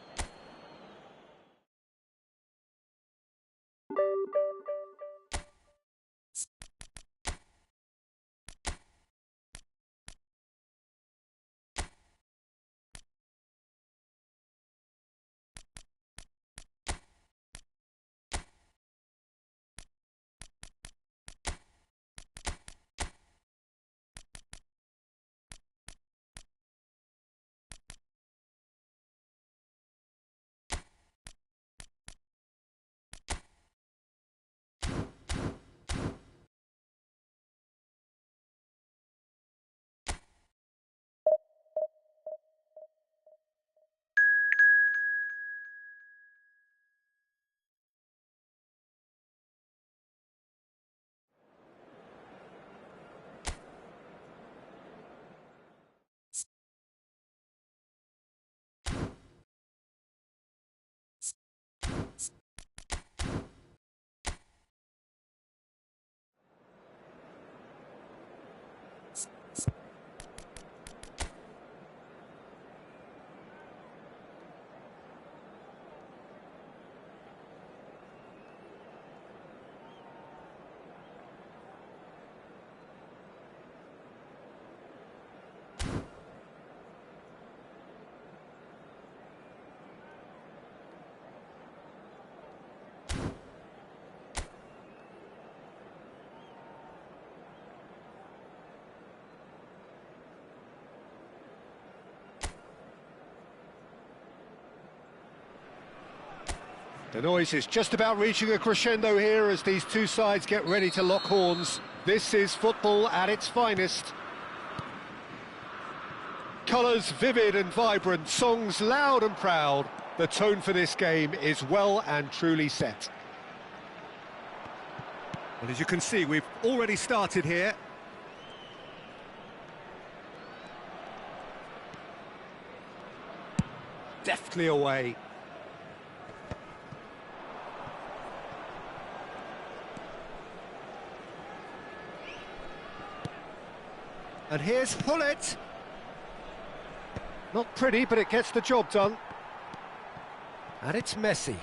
The noise is just about reaching a crescendo here as these two sides get ready to lock horns. This is football at its finest. Colours vivid and vibrant, songs loud and proud. The tone for this game is well and truly set. Well, as you can see, we've already started here. Deftly away. And here's Hullet. Not pretty, but it gets the job done. And it's Messi.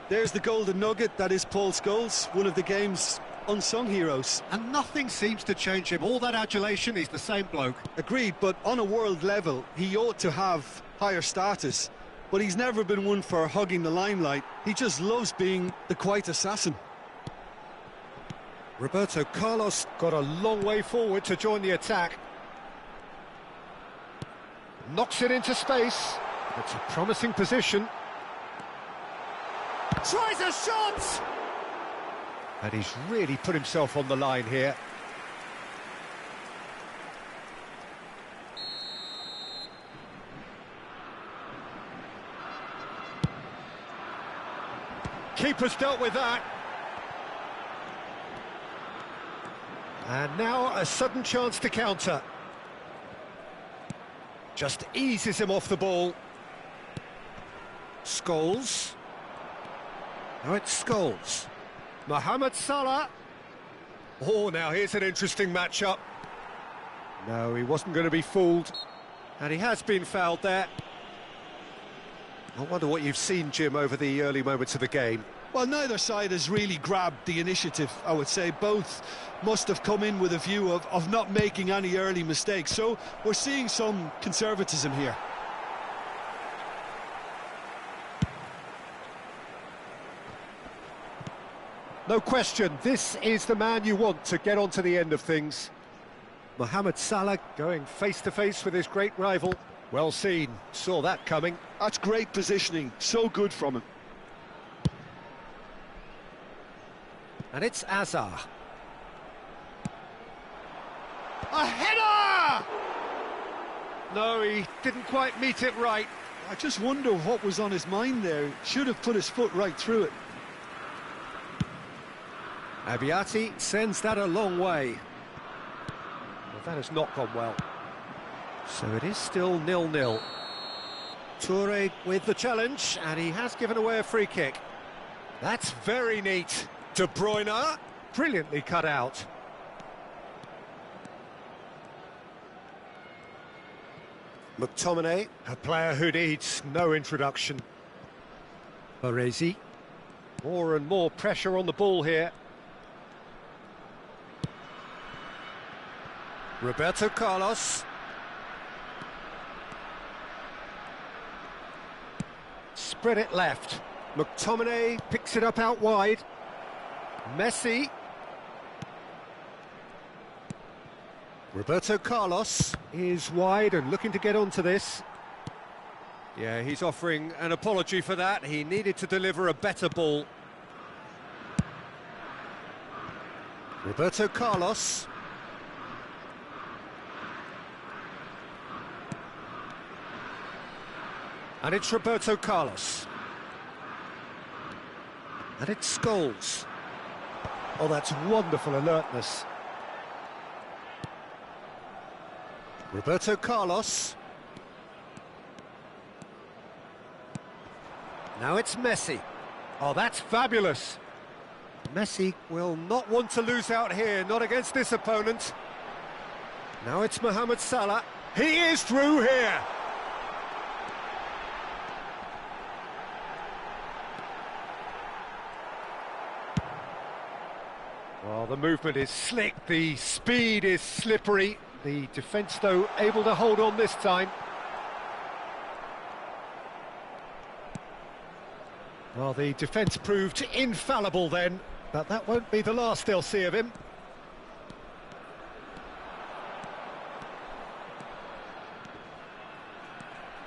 There's the golden nugget, that is Paul Scholes, one of the game's unsung heroes. And nothing seems to change him. All that adulation, he's the same bloke. Agreed, but on a world level, he ought to have higher status. But he's never been one for hugging the limelight. He just loves being the quiet assassin. Roberto Carlos got a long way forward to join the attack. Knocks it into space. It's a promising position. Tries a shot! And he's really put himself on the line here. Keeper's dealt with that. And now a sudden chance to counter. Just eases him off the ball. Scholes. Now it's Scholes. Mohamed Salah. Oh, now here's an interesting matchup. No, he wasn't going to be fooled. And he has been fouled there. I wonder what you've seen, Jim, over the early moments of the game. Well, neither side has really grabbed the initiative, I would say. Both must have come in with a view of not making any early mistakes. So we're seeing some conservatism here. No question, this is the man you want to get onto the end of things. Mohamed Salah going face-to-face with his great rival. Well seen, saw that coming. That's great positioning, so good from him. And it's Azar. A header! No, he didn't quite meet it right. I just wonder what was on his mind there. Should have put his foot right through it. Abiati sends that a long way. Well, that has not gone well. So it is still 0-0. Toure with the challenge, and he has given away a free kick. That's very neat. De Bruyne, brilliantly cut out. McTominay, a player who needs no introduction. Baresi. More and more pressure on the ball here. Roberto Carlos. Spread it left. McTominay picks it up out wide. Messi. Roberto Carlos is wide and looking to get onto this. Yeah, he's offering an apology for that. He needed to deliver a better ball. Roberto Carlos. And it's Roberto Carlos. And it's Scholes. Oh, that's wonderful alertness. Roberto Carlos. Now it's Messi. Oh, that's fabulous. Messi will not want to lose out here, not against this opponent. Now it's Mohamed Salah. He is through here. Well, the movement is slick, the speed is slippery. The defence, though, able to hold on this time. Well, the defence proved infallible then, but that won't be the last they'll see of him.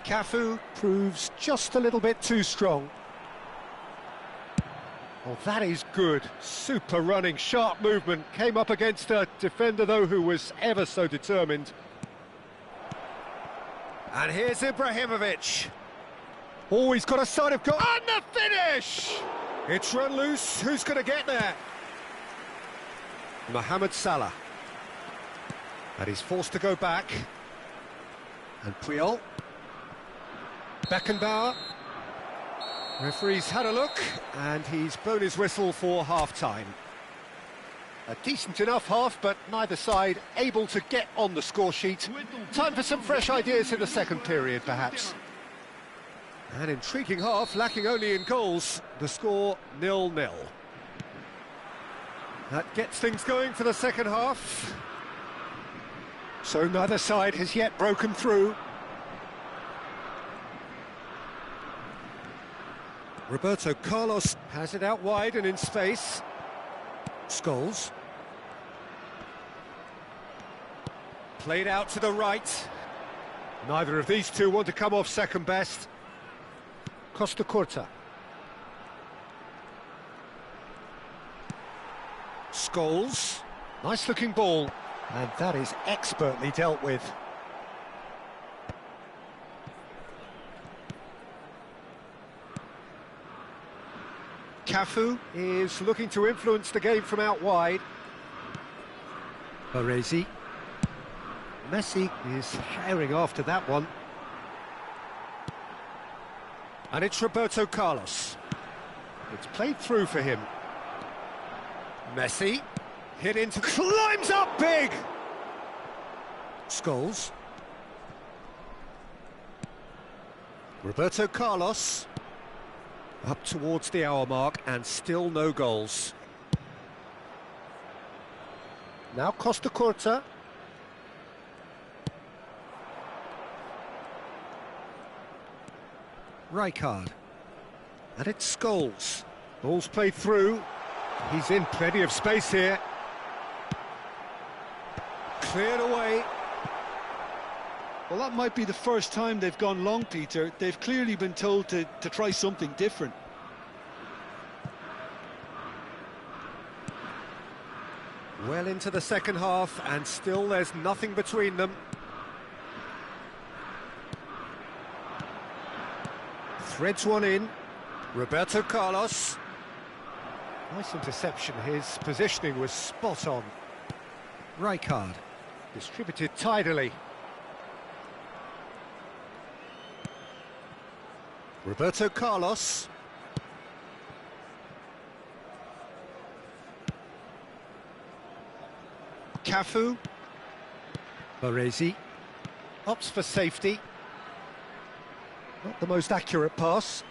Cafu proves just a little bit too strong. Oh, that is good. Super running, sharp movement. Came up against a defender, though, who was ever so determined. And here's Ibrahimovic. Oh, he's got a side of goal. And the finish! It's run loose. Who's going to get there? Mohamed Salah. And he's forced to go back. And Puyol. Beckenbauer. Referee's had a look, and he's blown his whistle for half-time. A decent enough half, but neither side able to get on the score sheet. Time for some fresh ideas in the second period, perhaps. An intriguing half, lacking only in goals. The score 0-0. That gets things going for the second half. So neither side has yet broken through. Roberto Carlos has it out wide and in space. Scholes. Played out to the right. Neither of these two want to come off second best. Costa Curta. Scholes. Nice looking ball. And that is expertly dealt with. Cafu is looking to influence the game from out wide. Baresi. Messi is herring after that one. And it's Roberto Carlos. It's played through for him. Messi. Hit into... climbs up big! Scholes. Roberto Carlos. Up towards the hour mark, and still no goals. Now Costa Curta. Rijkaard. And it's Scholes. Ball's played through. He's in plenty of space here. Cleared away. Well, that might be the first time they've gone long, Peter. They've clearly been told to try something different. Well into the second half, and still there's nothing between them. Threads one in. Roberto Carlos. Nice interception. His positioning was spot on. Rijkaard. Distributed tidily. Roberto Carlos. Cafu. Baresi. Opts for safety. Not the most accurate pass.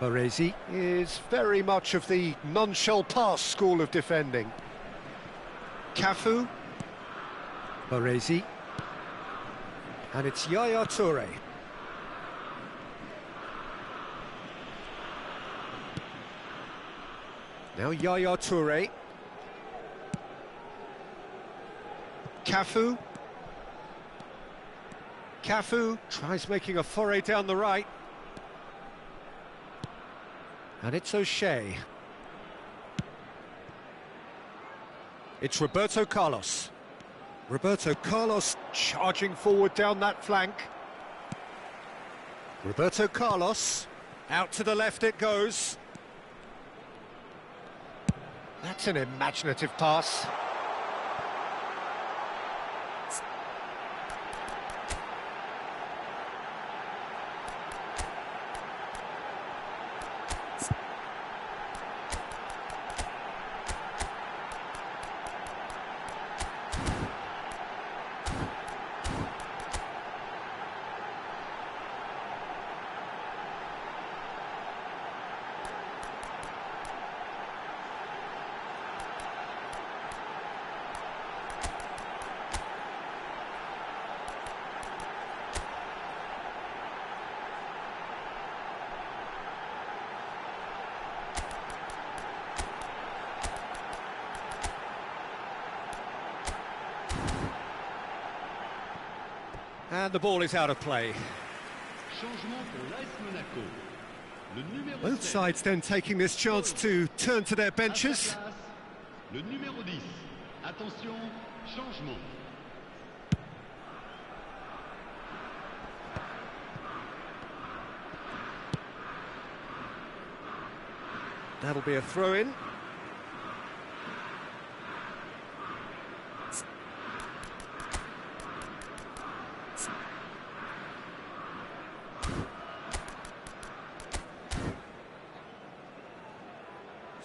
Baresi is very much of the none-shall pass school of defending. Cafu. Baresi. And it's Yaya Toure. Now Yaya Toure. Cafu. Cafu tries making a foray down the right. And it's O'Shea. It's Roberto Carlos. Roberto Carlos charging forward down that flank. Roberto Carlos. Out to the left it goes. That's an imaginative pass. And the ball is out of play. Changement pour l'AS Monaco. Le numéro Both 7. sides then taking this chance to turn to their À sa benches. place, le numéro 10. Attention, changement. That'll be a throw-in.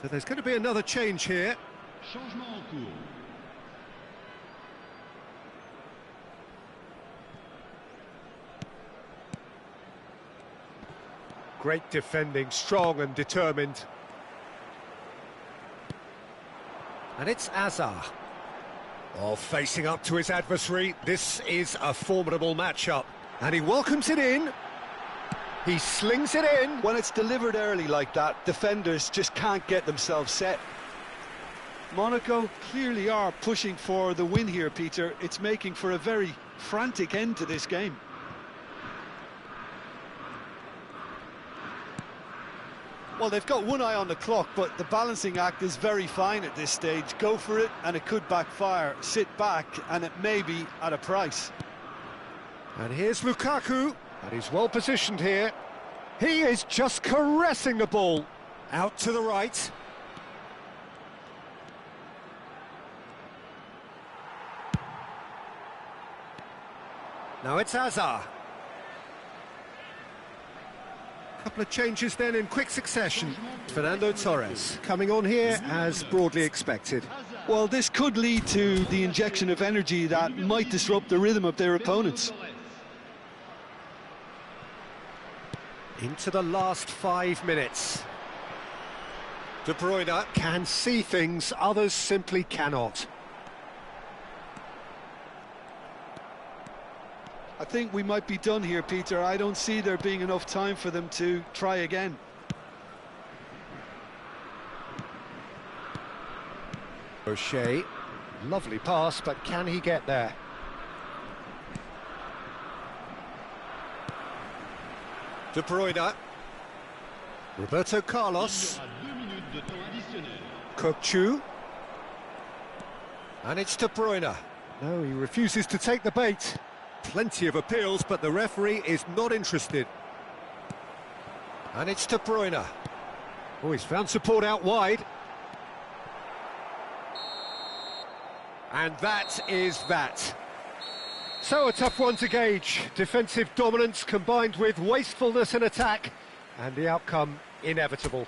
So there's going to be another change here. Changement en cours. Great defending, strong and determined. And it's Azar. Oh, facing up to his adversary. This is a formidable matchup. And he welcomes it in. He slings it in. When it's delivered early like that, defenders just can't get themselves set. Monaco clearly are pushing for the win here, Peter. It's making for a very frantic end to this game. Well, they've got one eye on the clock, but the balancing act is very fine at this stage. Go for it, and it could backfire. Sit back, and it may be at a price. And here's Lukaku, and he's well positioned here. He is just caressing the ball. Out to the right. Now it's Azar. Couple of changes then in quick succession. Fernando Torres coming on here as broadly expected. Well, this could lead to the injection of energy that might disrupt the rhythm of their opponents. Into the last 5 minutes. De Bruyne can see things others simply cannot. I think we might be done here, Peter. I don't see there being enough time for them to try again. O'Shea, lovely pass, but can he get there? De Bruyne. Roberto Carlos. Il y aura 2 minutes de temps additionnel. Kokchu. And it's De Bruyne. No, he refuses to take the bait. Plenty of appeals, but the referee is not interested. And it's De Bruyne. Oh, he's found support out wide. And that is that. So a tough one to gauge. Defensive dominance combined with wastefulness in attack, and the outcome inevitable.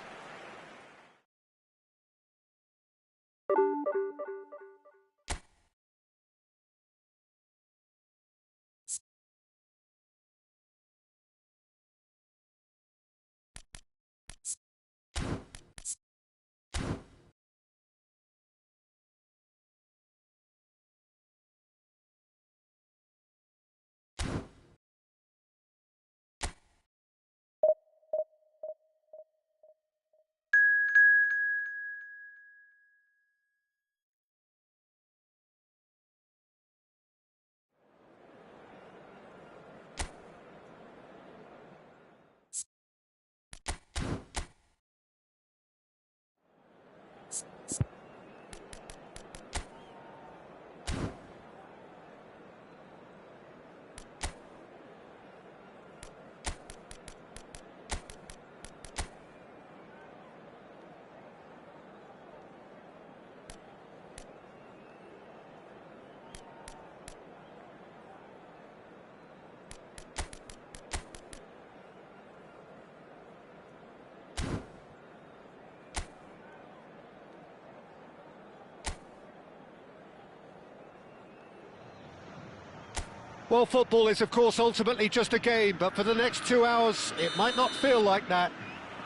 Well, football is, of course, ultimately just a game, but for the next 2 hours, it might not feel like that.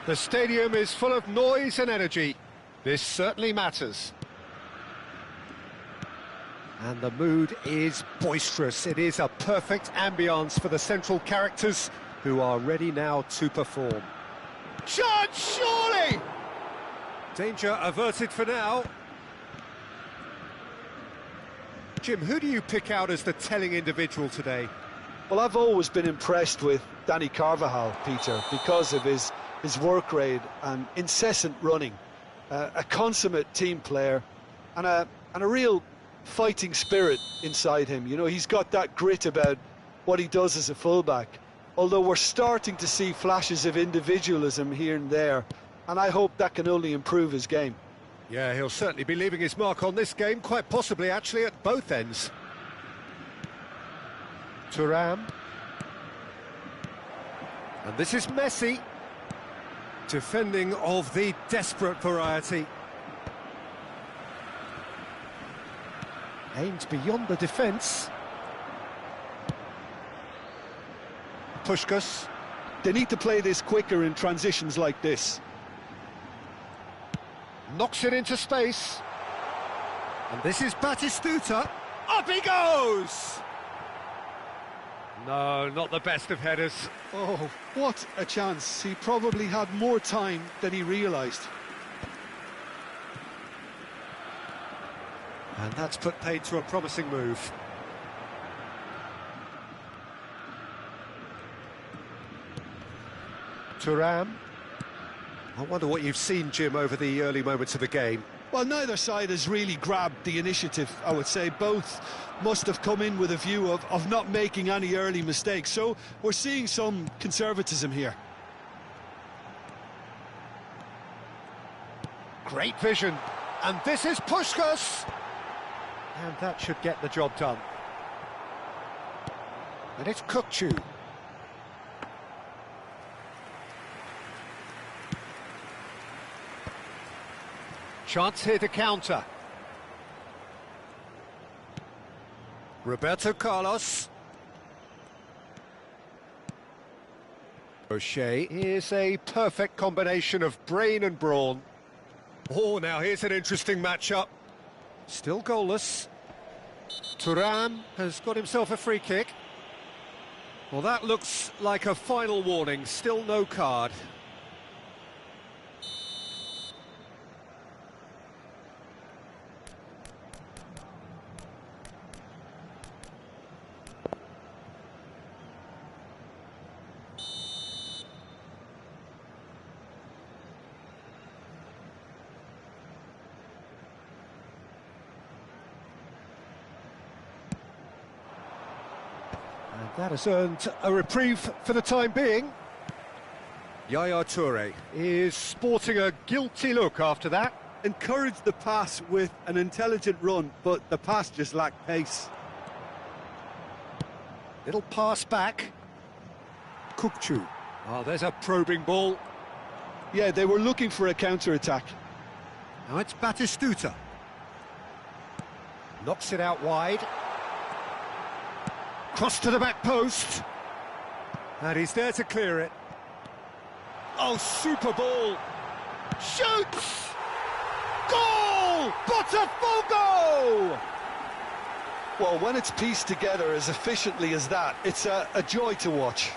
The stadium is full of noise and energy. This certainly matters. And the mood is boisterous. It is a perfect ambience for the central characters who are ready now to perform. Chance, surely! Danger averted for now. Jim, who do you pick out as the telling individual today? Well, I've always been impressed with Danny Carvajal, Peter, because of his his work rate and incessant running. A consummate team player and a real fighting spirit inside him. You know, he's got that grit about what he does as a fullback. Although we're starting to see flashes of individualism here and there, and I hope that can only improve his game. Yeah, he'll certainly be leaving his mark on this game, quite possibly actually at both ends. Thuram. And this is Messi. Defending of the desperate variety. Aimed beyond the defence. Puskás. They need to play this quicker in transitions like this. Knocks it into space. And this is Batistuta. Up he goes! No, not the best of headers. Oh, what a chance. He probably had more time than he realised. And that's put paid to a promising move. Thuram. I wonder what you've seen, Jim, over the early moments of the game. Well, neither side has really grabbed the initiative, I would say. Both must have come in with a view of not making any early mistakes. So we're seeing some conservatism here. Great vision. And this is Puskás. And that should get the job done. And it's Kukçu. Chance here to counter. Roberto Carlos. O'Shea is a perfect combination of brain and brawn. Oh, now here's an interesting matchup. Still goalless. Thuram has got himself a free kick. Well, that looks like a final warning. Still no card. That has earned a reprieve for the time being. Yaya Toure is sporting a guilty look after that. Encouraged the pass with an intelligent run, but the pass just lacked pace. Little pass back. Kukçu. Oh, there's a probing ball. Yeah, they were looking for a counter-attack. Now it's Batistuta. Knocks it out wide. Cross to the back post. And he's there to clear it. Oh, super ball. Shoots! Goal! Botafogo! Well, when it's pieced together as efficiently as that, it's a joy to watch.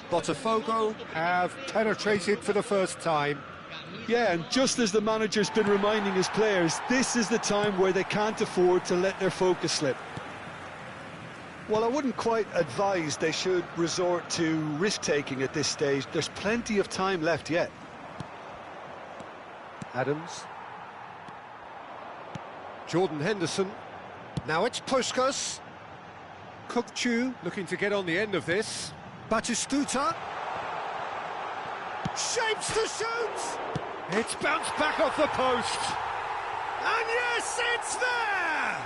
Botafogo have penetrated for the first time. Yeah, and just as the manager's been reminding his players, this is the time where they can't afford to let their focus slip. Well, I wouldn't quite advise they should resort to risk-taking at this stage. There's plenty of time left yet. Adams. Jordan Henderson. Now it's Puskás. Kukçu looking to get on the end of this. Batistuta. Shapes to shoot! It's bounced back off the post. And yes, it's there!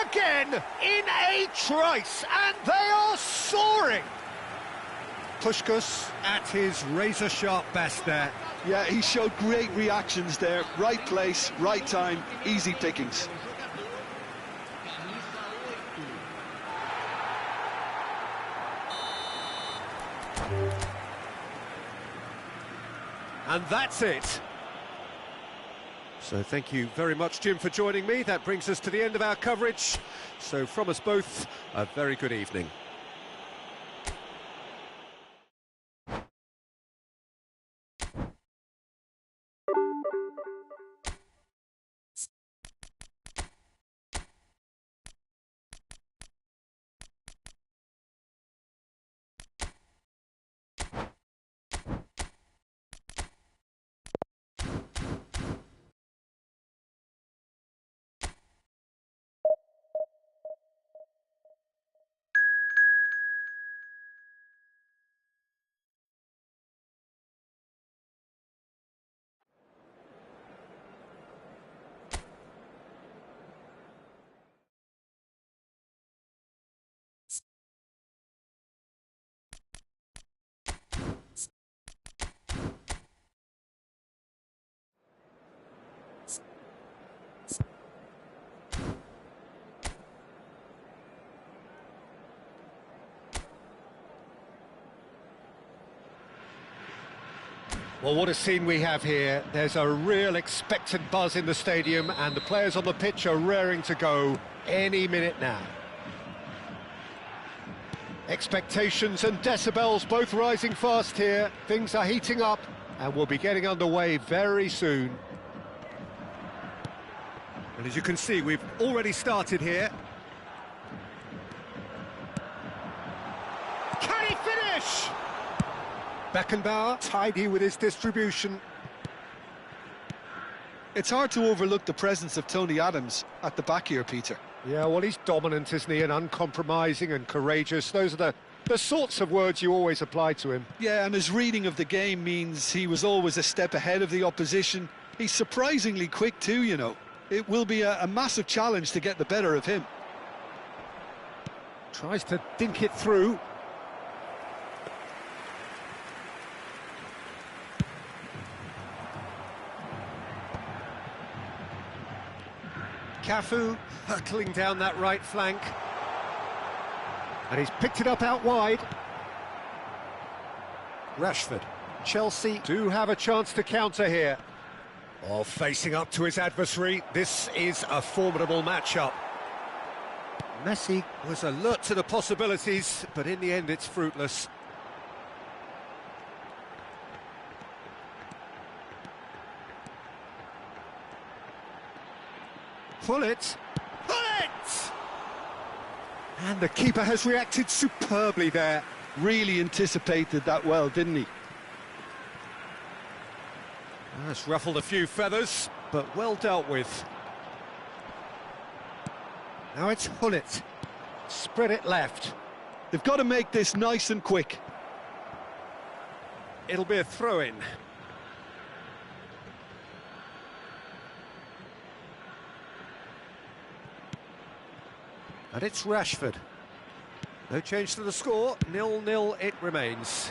Again, in a trice, and they are soaring! Puskás at his razor-sharp best there. Yeah, he showed great reactions there. Right place, right time, easy pickings. And that's it. So thank you very much, Jim, for joining me. That brings us to the end of our coverage. So from us both, a very good evening. Well, what a scene we have here. There's a real expectant buzz in the stadium, and the players on the pitch are raring to go any minute now. Expectations and decibels both rising fast here. Things are heating up, and we'll be getting underway very soon. And as you can see, we've already started here. Can he finish? Beckenbauer, tidy with his distribution. It's hard to overlook the presence of Tony Adams at the back here, Peter. Yeah, well, he's dominant, isn't he, and uncompromising and courageous. Those are the sorts of words you always apply to him. Yeah, and his reading of the game means he was always a step ahead of the opposition. He's surprisingly quick too, you know. It will be a massive challenge to get the better of him. Tries to dink it through. Cafu hurtling down that right flank. And he's picked it up out wide. Rashford. Chelsea do have a chance to counter here. Oh, facing up to his adversary. This is a formidable matchup. Messi was alert to the possibilities, but in the end it's fruitless. Pull it! And the keeper has reacted superbly there. Really anticipated that well, didn't he? That's ruffled a few feathers, but well dealt with. Now it's Hullet. Spread it left. They've got to make this nice and quick. It'll be a throw-in. And it's Rashford. No change to the score, 0-0 it remains.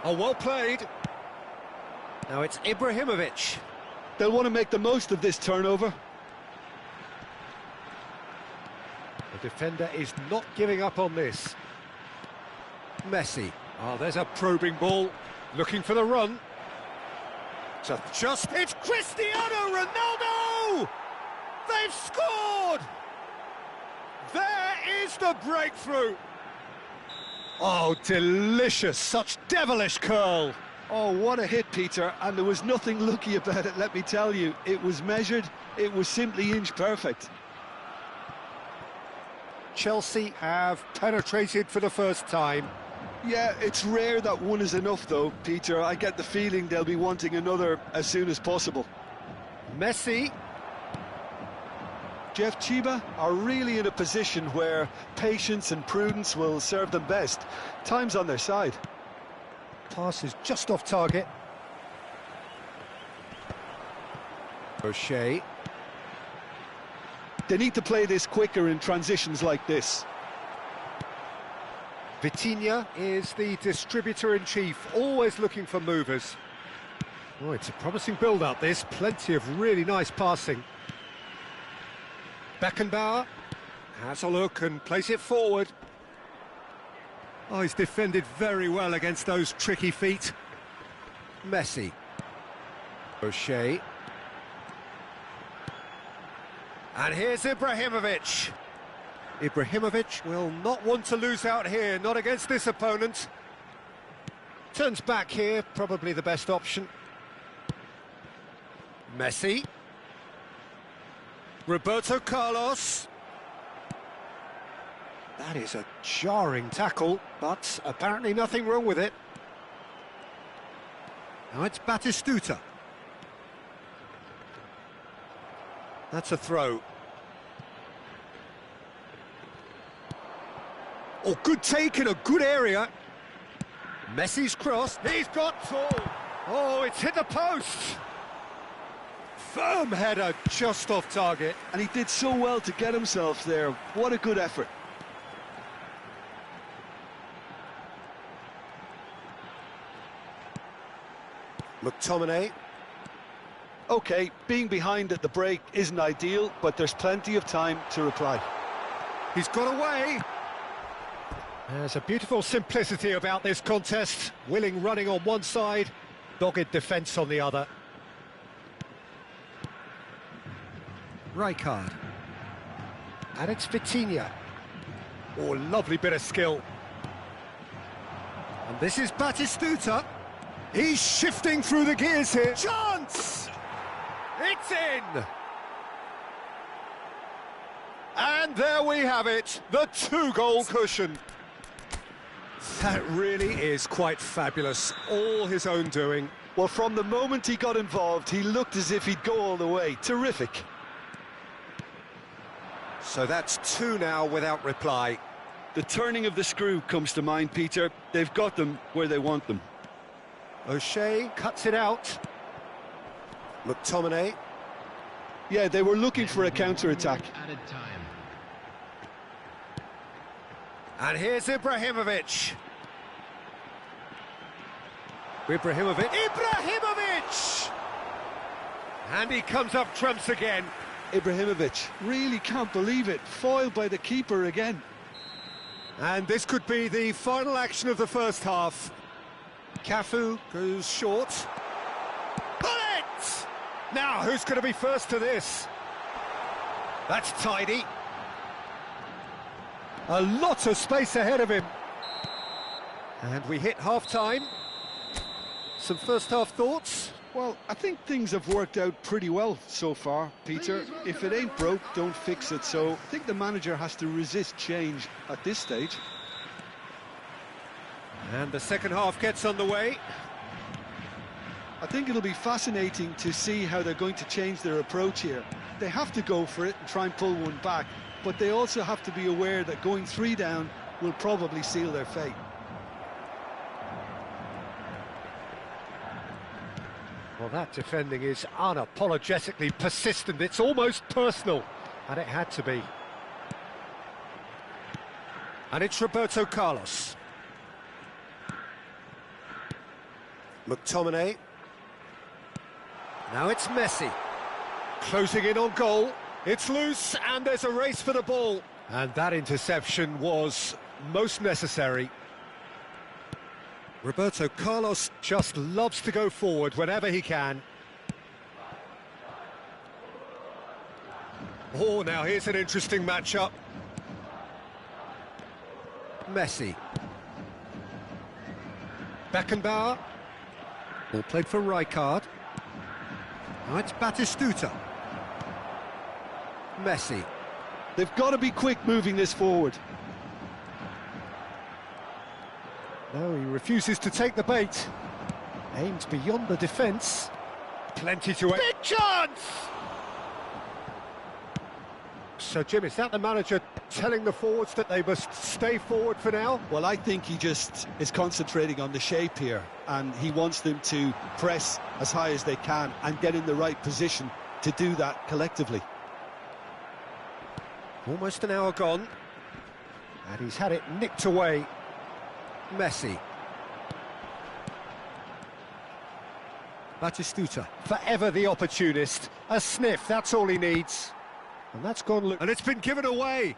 Oh, well played. Now it's Ibrahimovic. They'll want to make the most of this turnover. The defender is not giving up on this. Messi. Oh, there's a probing ball. Looking for the run. It's Cristiano Ronaldo! They've scored! There is the breakthrough. Oh, delicious. Such devilish curl. Oh, what a hit, Peter, and there was nothing lucky about it, let me tell you. It was measured, it was simply inch perfect. Chelsea have penetrated for the first time. Yeah, it's rare that one is enough, though, Peter. I get the feeling they'll be wanting another as soon as possible. Messi. Jeff Chiba are really in a position where patience and prudence will serve them best. Time's on their side. Pass is just off target. O'Shea. They need to play this quicker in transitions like this. Vitinha is the distributor-in-chief, always looking for movers. Oh, it's a promising build-up, this. Plenty of really nice passing. Beckenbauer has a look and plays it forward. Oh, he's defended very well against those tricky feet. Messi. O'Shea. And here's Ibrahimovic. Ibrahimovic will not want to lose out here, not against this opponent. Turns back here, probably the best option. Messi. Roberto Carlos. That is a jarring tackle, but apparently nothing wrong with it. Now it's Batistuta. That's a throw. Oh, good take in a good area. Messi's cross. He's got tall. Oh, it's hit the post. Firm header just off target. And he did so well to get himself there. What a good effort. McTominay. OK, being behind at the break isn't ideal, but there's plenty of time to reply. He's got away. There's a beautiful simplicity about this contest. Willing running on one side, Dogged defence on the other. Rijkaard. And it's Vitinha. Oh, lovely bit of skill. And this is Batistuta. He's shifting through the gears here. Chance! It's in! And there we have it, the two-goal cushion. That really is quite fabulous, all his own doing. Well, from the moment he got involved, he looked as if he'd go all the way. Terrific. So that's two now without reply. The turning of the screw comes to mind, Peter. They've got them where they want them. O'Shea cuts it out. McTominay. Yeah, they were looking for a counter-attack. Added time. And here's Ibrahimovic. Ibrahimovic! And he comes up trumps again. Ibrahimovic, really can't believe it. Foiled by the keeper again. And this could be the final action of the first half. Cafu goes short. Bullet! Now, who's going to be first to this? That's tidy. A lot of space ahead of him. And we hit half-time. Some first-half thoughts? Well, I think things have worked out pretty well so far, Peter. If it ain't broke, don't fix it. So I think the manager has to resist change at this stage. And the second half gets underway. I think it'll be fascinating to see how they're going to change their approach here. They have to go for it and try and pull one back, but they also have to be aware that going 3 down will probably seal their fate. Well, that defending is unapologetically persistent. It's almost personal, and it had to be. And it's Roberto Carlos. McTominay. Now it's Messi. Closing in on goal. It's loose, and there's a race for the ball. And that interception was most necessary. Roberto Carlos just loves to go forward whenever he can. Oh, now here's an interesting matchup. Messi. Beckenbauer. Ball played for Rijkaard. Now it's Batistuta. Messi. They've got to be quick moving this forward. No, he refuses to take the bait. Aims beyond the defence. Plenty to... Big chance! So, Jim, is that the manager telling the forwards that they must stay forward for now? Well, I think he just is concentrating on the shape here, and he wants them to press as high as they can and get in the right position to do that collectively. Almost an hour gone, and he's had it nicked away. Messi. Batistuta, forever the opportunist. A sniff, that's all he needs. And that's gone... And it's been given away.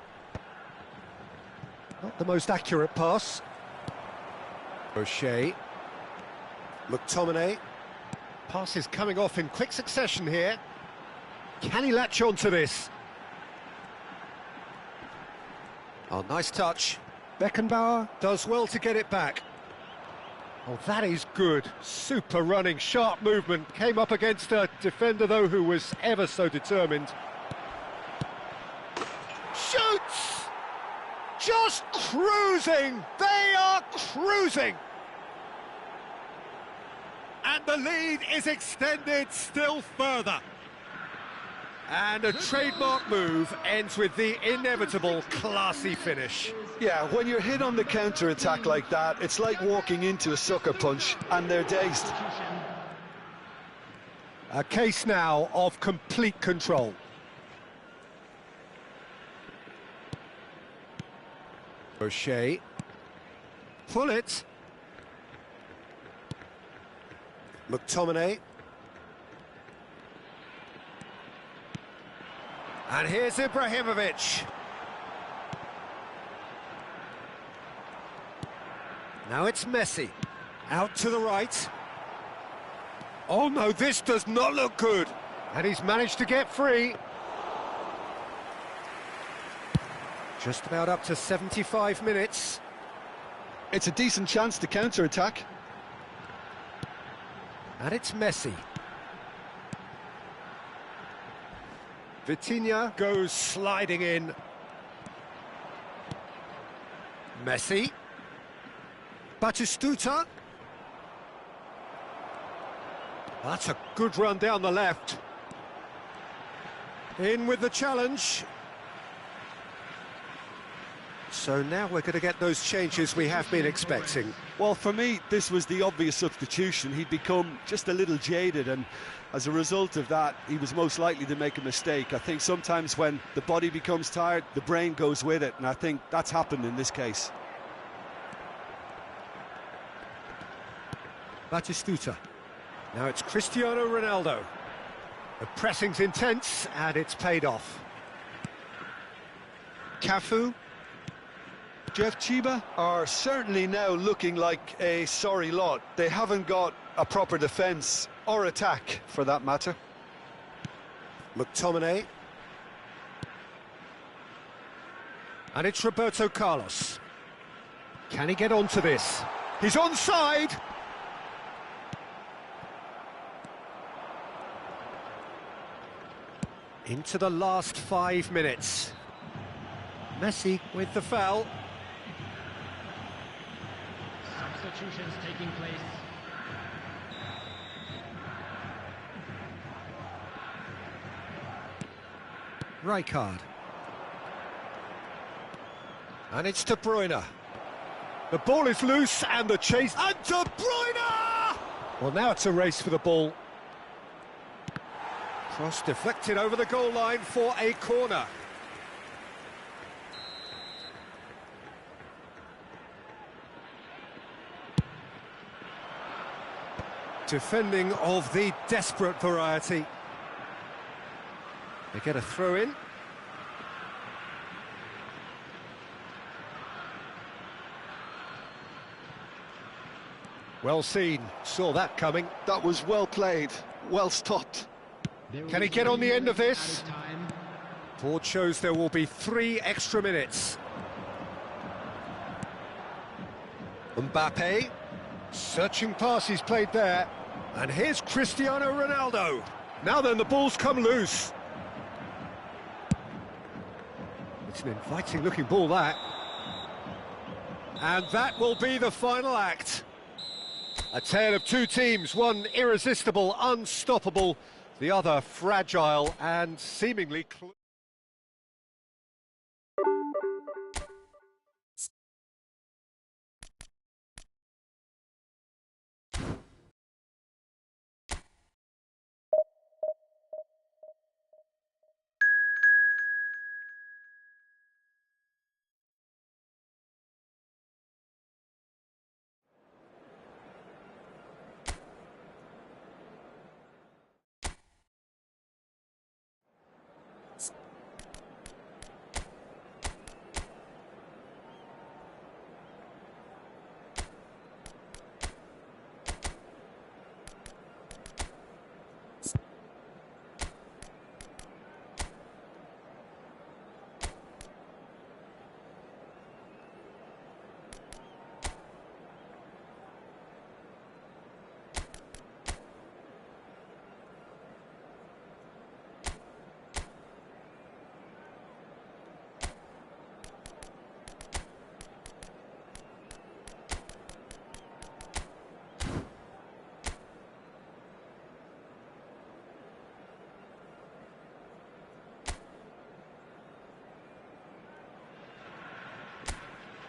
Not the most accurate pass. O'Shea. McTominay. Pass is coming off in quick succession here. Can he latch on to this? Oh, nice touch. Beckenbauer does well to get it back. Oh, that is good. Super running, sharp movement. Came up against a defender, though, who was ever so determined. Shoots! Just cruising! They are cruising! And the lead is extended still further. And a trademark move ends with the inevitable classy finish. Yeah, when you're hit on the counter-attack like that, it's like walking into a sucker punch, and they're dazed. A case now of complete control. O'Shea. Pull it. McTominay. And here's Ibrahimovic. Now it's Messi. Out to the right. Oh no, this does not look good. And he's managed to get free. Just about up to 75 minutes. It's a decent chance to counter-attack. And it's Messi. Vitinha goes sliding in. Messi. Batistuta. That's a good run down the left. In with the challenge. So now we're going to get those changes we have been expecting. Well, for me, this was the obvious substitution. He'd become just a little jaded, and as a result of that, he was most likely to make a mistake. I think sometimes when the body becomes tired, the brain goes with it, and I think that's happened in this case. Batistuta. Now it's Cristiano Ronaldo. The pressing's intense, and it's paid off. Cafu. Jeff Chiba are certainly now looking like a sorry lot. They haven't got a proper defence or attack, for that matter. McTominay. And it's Roberto Carlos. Can he get onto this? He's onside! Into the last 5 minutes. Messi with the foul. Substitutions taking place. Rijkaard. And it's De Bruyne. The ball is loose and the chase. And De Bruyne! Well, now it's a race for the ball. Cross deflected over the goal line for a corner. Defending of the desperate variety. They get a throw in. Well seen, saw that coming. That was well played, well stopped. Can he get on the end of this? Board shows there will be 3 extra minutes. Mbappe. Searching pass he's played there. And here's Cristiano Ronaldo. Now then, the ball's come loose. It's an inviting looking ball, that. And that will be the final act. A tale of two teams, one irresistible, unstoppable, the other fragile and seemingly...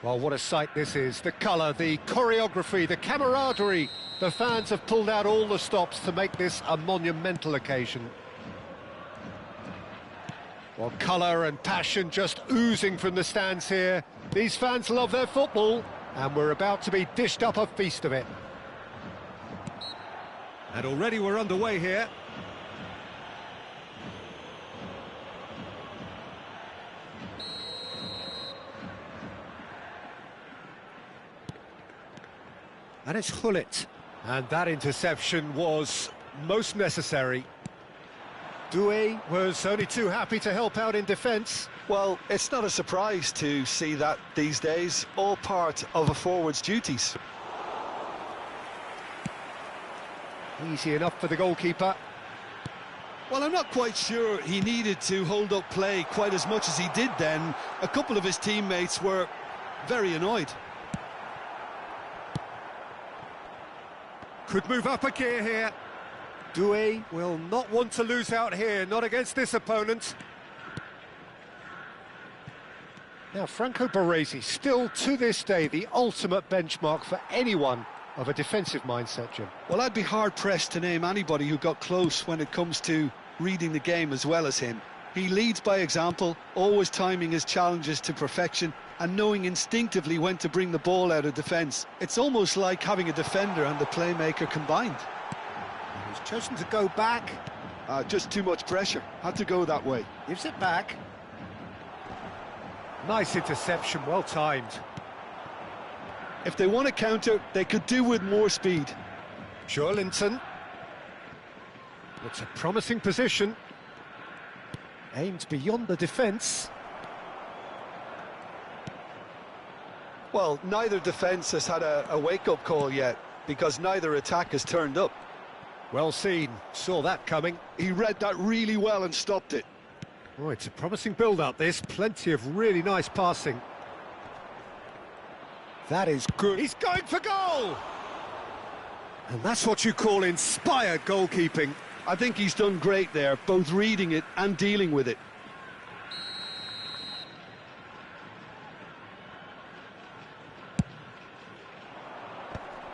Well, what a sight this is. The colour, the choreography, the camaraderie. The fans have pulled out all the stops to make this a monumental occasion. Well, colour and passion just oozing from the stands here. These fans love their football, and we're about to be dished up a feast of it. And already we're underway here. And it's Hullet. And that interception was most necessary. Doué was only too happy to help out in defence. Well, it's not a surprise to see that these days, all part of a forward's duties. Easy enough for the goalkeeper. Well, I'm not quite sure he needed to hold up play quite as much as he did then. A couple of his teammates were very annoyed. Could move up a gear here. Doué will not want to lose out here, not against this opponent. Now, Franco Baresi, still to this day, the ultimate benchmark for anyone of a defensive mindset, Jim. Well, I'd be hard-pressed to name anybody who got close when it comes to reading the game as well as him. He leads by example, always timing his challenges to perfection and knowing instinctively when to bring the ball out of defence. It's almost like having a defender and the playmaker combined. He's chosen to go back. Just too much pressure. Had to go that way. Gives it back. Nice interception, well timed. If they want to counter, they could do with more speed. Joelinton. Looks a promising position. Aimed beyond the defence. Well, neither defence has had a wake-up call yet, because neither attack has turned up. Well seen, saw that coming. He read that really well and stopped it. Oh, it's a promising build-up, this. Plenty of really nice passing. That is good. He's going for goal! And that's what you call inspired goalkeeping. I think he's done great there, both reading it and dealing with it.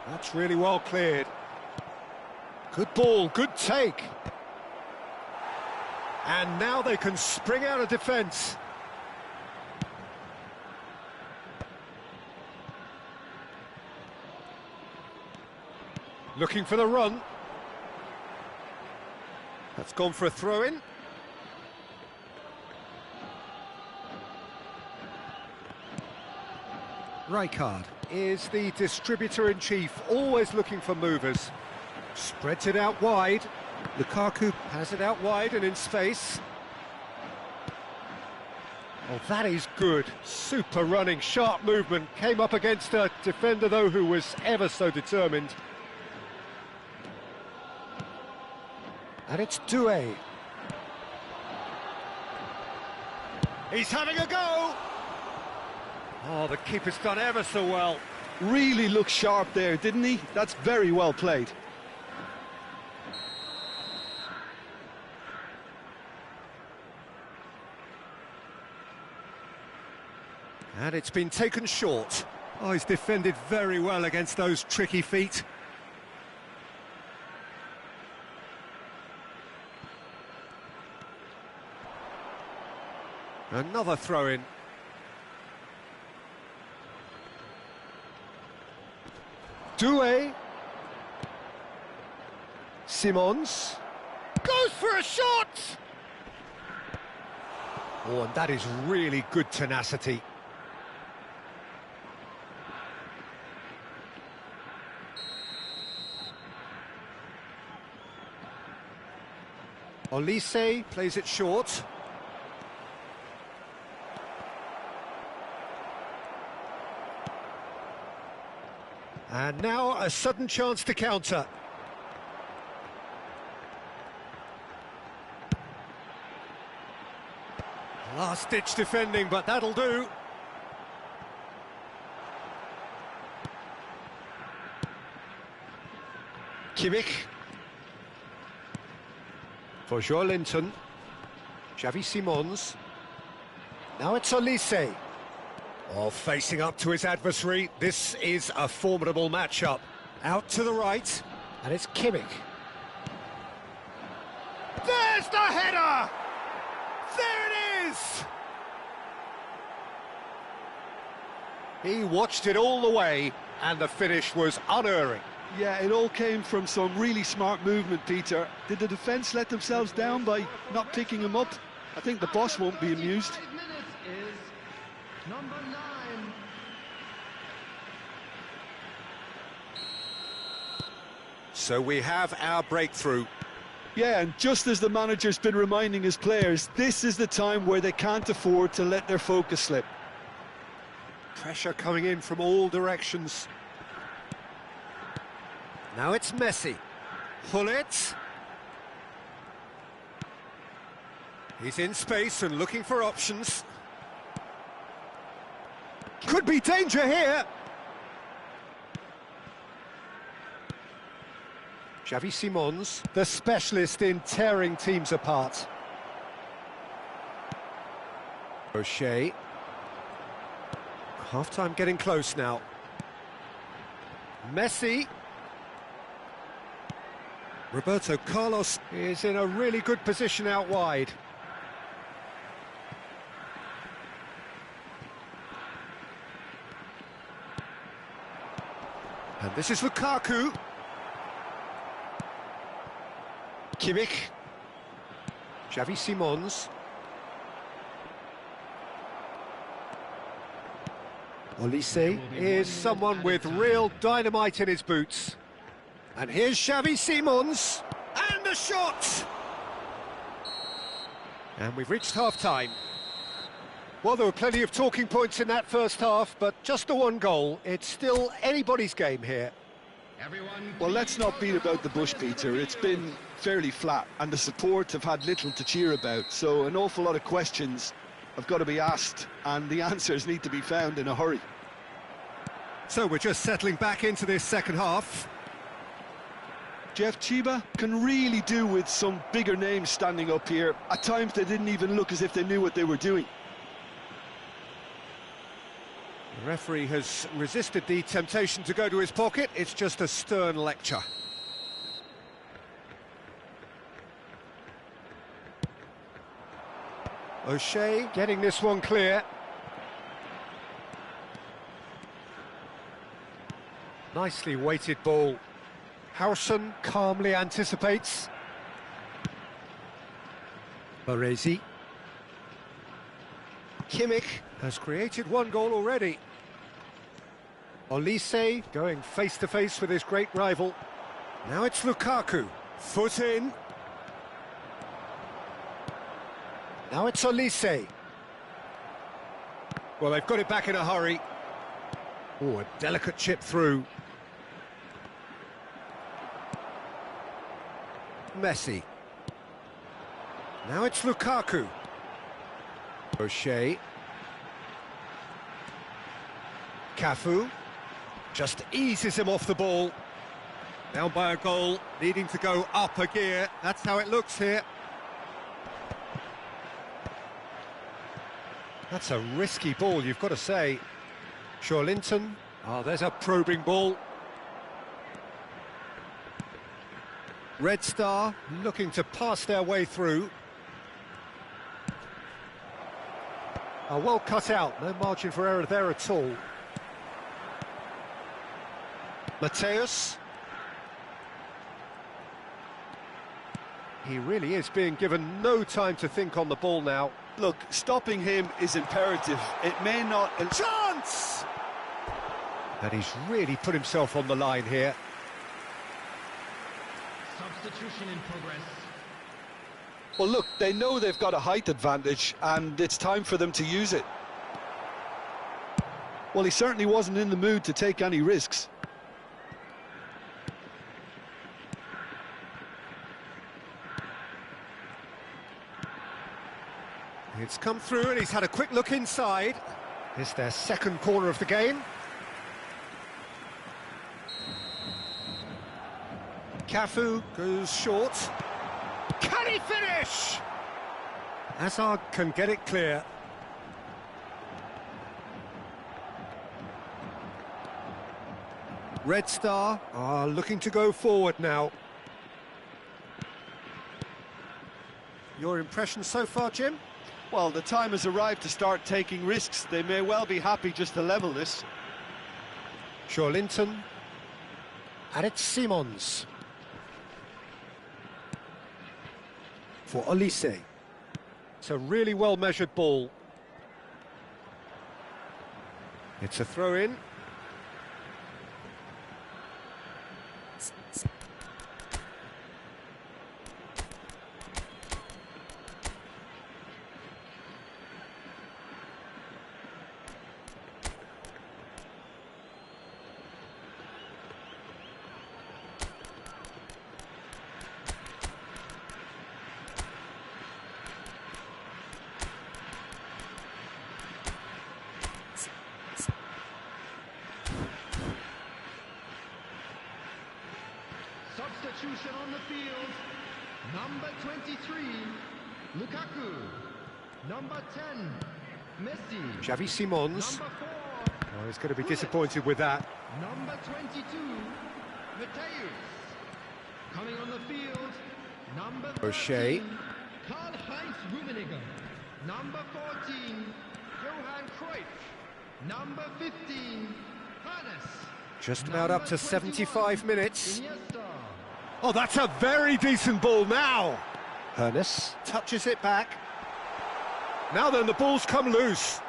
That's really well cleared. Good ball, good take. And now they can spring out of defence. Looking for the run. That's gone for a throw-in. Rijkaard is the distributor-in-chief, always looking for movers. Spreads it out wide. Lukaku has it out wide and in space. Oh, that is good. Super running, sharp movement. Came up against a defender, though, who was ever so determined. And it's Doué. He's having a go! Oh, the keeper's done ever so well. Really looked sharp there, didn't he? That's very well played. And it's been taken short. Oh, he's defended very well against those tricky feet. Another throw-in. Doué. Simons. Goes for a shot! Oh, and that is really good tenacity. Olise plays it short. And now a sudden chance to counter. Last-ditch defending, but that'll do. Kimmich. For Joelinton. Xavi Simons. Now it's Olise. Oh, facing up to his adversary. This is a formidable matchup. Out to the right, and it's Kimmich. There's the header! There it is! He watched it all the way, and the finish was unerring. Yeah, it all came from some really smart movement, Peter. Did the defence let themselves down by not picking him up? I think the boss won't be amused. 5 minutes is number 9. So we have our breakthrough. Yeah, and just as the manager's been reminding his players, this is the time where they can't afford to let their focus slip. Pressure coming in from all directions. Now it's Messi. Pull it. He's in space and looking for options. Could be danger here. Xavi Simons, the specialist in tearing teams apart. O'Shea. Half-time getting close now. Messi. Roberto Carlos is in a really good position out wide. And this is Lukaku. Kimmich. Xavi Simons. Olise is someone with real dynamite in his boots. And here's Xavi Simons. And the shot! And we've reached half-time. Well, there were plenty of talking points in that first half, but just the one goal. It's still anybody's game here. Well, let's not beat about the bush, Peter. It's been fairly flat, and the support have had little to cheer about, so an awful lot of questions have got to be asked, and the answers need to be found in a hurry. So we're just settling back into this second half. Jeff, Chiba can really do with some bigger names standing up here. At times they didn't even look as if they knew what they were doing. The referee has resisted the temptation to go to his pocket. It's just a stern lecture. O'Shea getting this one clear. Nicely weighted ball. Howson calmly anticipates. Baresi. Kimmich has created one goal already. Olise going face-to-face with his great rival. Now it's Lukaku. Foot in. Now it's Olise. Well, they've got it back in a hurry. Oh, a delicate chip through. Messi. Now it's Lukaku. O'Shea. Cafu just eases him off the ball. Down by a goal, needing to go up a gear. That's how it looks here. That's a risky ball, you've got to say. Linton. Oh, there's a probing ball. Red Star looking to pass their way through. Oh, well cut out, no margin for error there at all. Mateus. He really is being given no time to think on the ball now. Look, stopping him is imperative. It may not... Chance! And he's really put himself on the line here. Substitution in progress. Well, look, they know they've got a height advantage, and it's time for them to use it. Well, he certainly wasn't in the mood to take any risks. It's come through and he's had a quick look inside. It's their second corner of the game. Cafu goes short. Can he finish? Hazard can get it clear. Red Star are looking to go forward now. Your impression so far, Jim? Well, the time has arrived to start taking risks. They may well be happy just to level this. Linton. And it's Simons. For Olise. It's a really well-measured ball. It's a throw-in. substitution on the field. Number 23, Lukaku. Number 10, Messi. Xavi Simons. Number 4, Oh, he's going to be disappointed with that. number 22, Mateus. Coming on the field, number 13, O'Shea. Karl-Heinz Rummenigge. Number 14, Johan Cruyff. Number 15, Hannes. Just about up to 75 minutes. Iniesta. Oh, that's a very decent ball now. Hannes touches it back. Now then, the ball's come loose.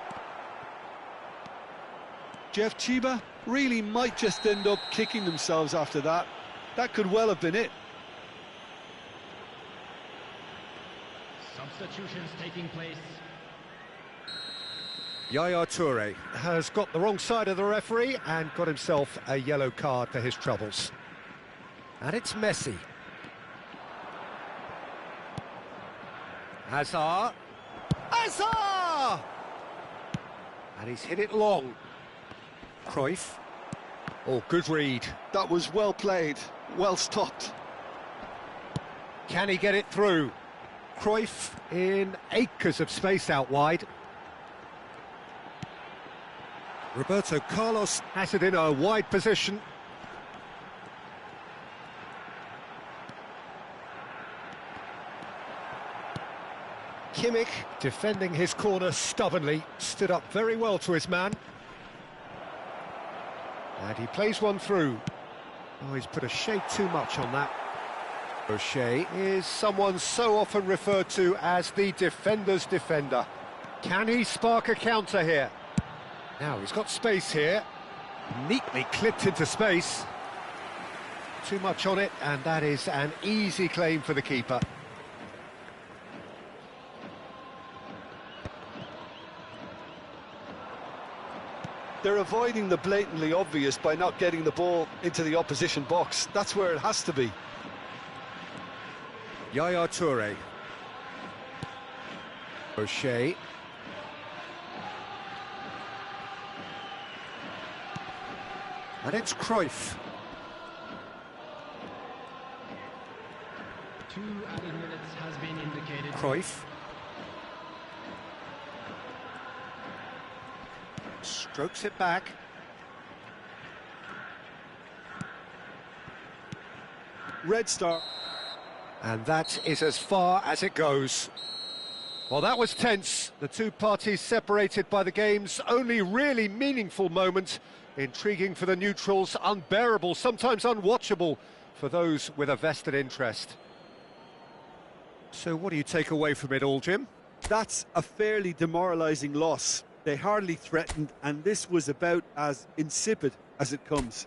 Jeff Chiba really might just end up kicking themselves after that. That could well have been it. Substitutions taking place. Yaya Toure has got the wrong side of the referee and got himself a yellow card for his troubles. And it's Messi. Hazard. Hazard! And he's hit it long. Cruyff. Oh, good read. That was well played, well stopped. Can he get it through? Cruyff in acres of space out wide. Roberto Carlos has it in a wide position. Kimmich, defending his corner stubbornly, stood up very well to his man. And he plays one through. Oh, he's put a shade too much on that. O'Shea is someone so often referred to as the defender's defender. Can he spark a counter here? Now, he's got space here. Neatly clipped into space. Too much on it, and that is an easy claim for the keeper. They're avoiding the blatantly obvious by not getting the ball into the opposition box. That's where it has to be. Yaya Toure. O'Shea. And it's Cruyff. 2 added minutes has been indicated. Cruyff. Strokes it back. Red Star. And that is as far as it goes. Well, that was tense. The two parties separated by the game's only really meaningful moment. Intriguing for the neutrals, unbearable, sometimes unwatchable for those with a vested interest. So what do you take away from it all, Jim? That's a fairly demoralising loss. They hardly threatened, and this was about as insipid as it comes.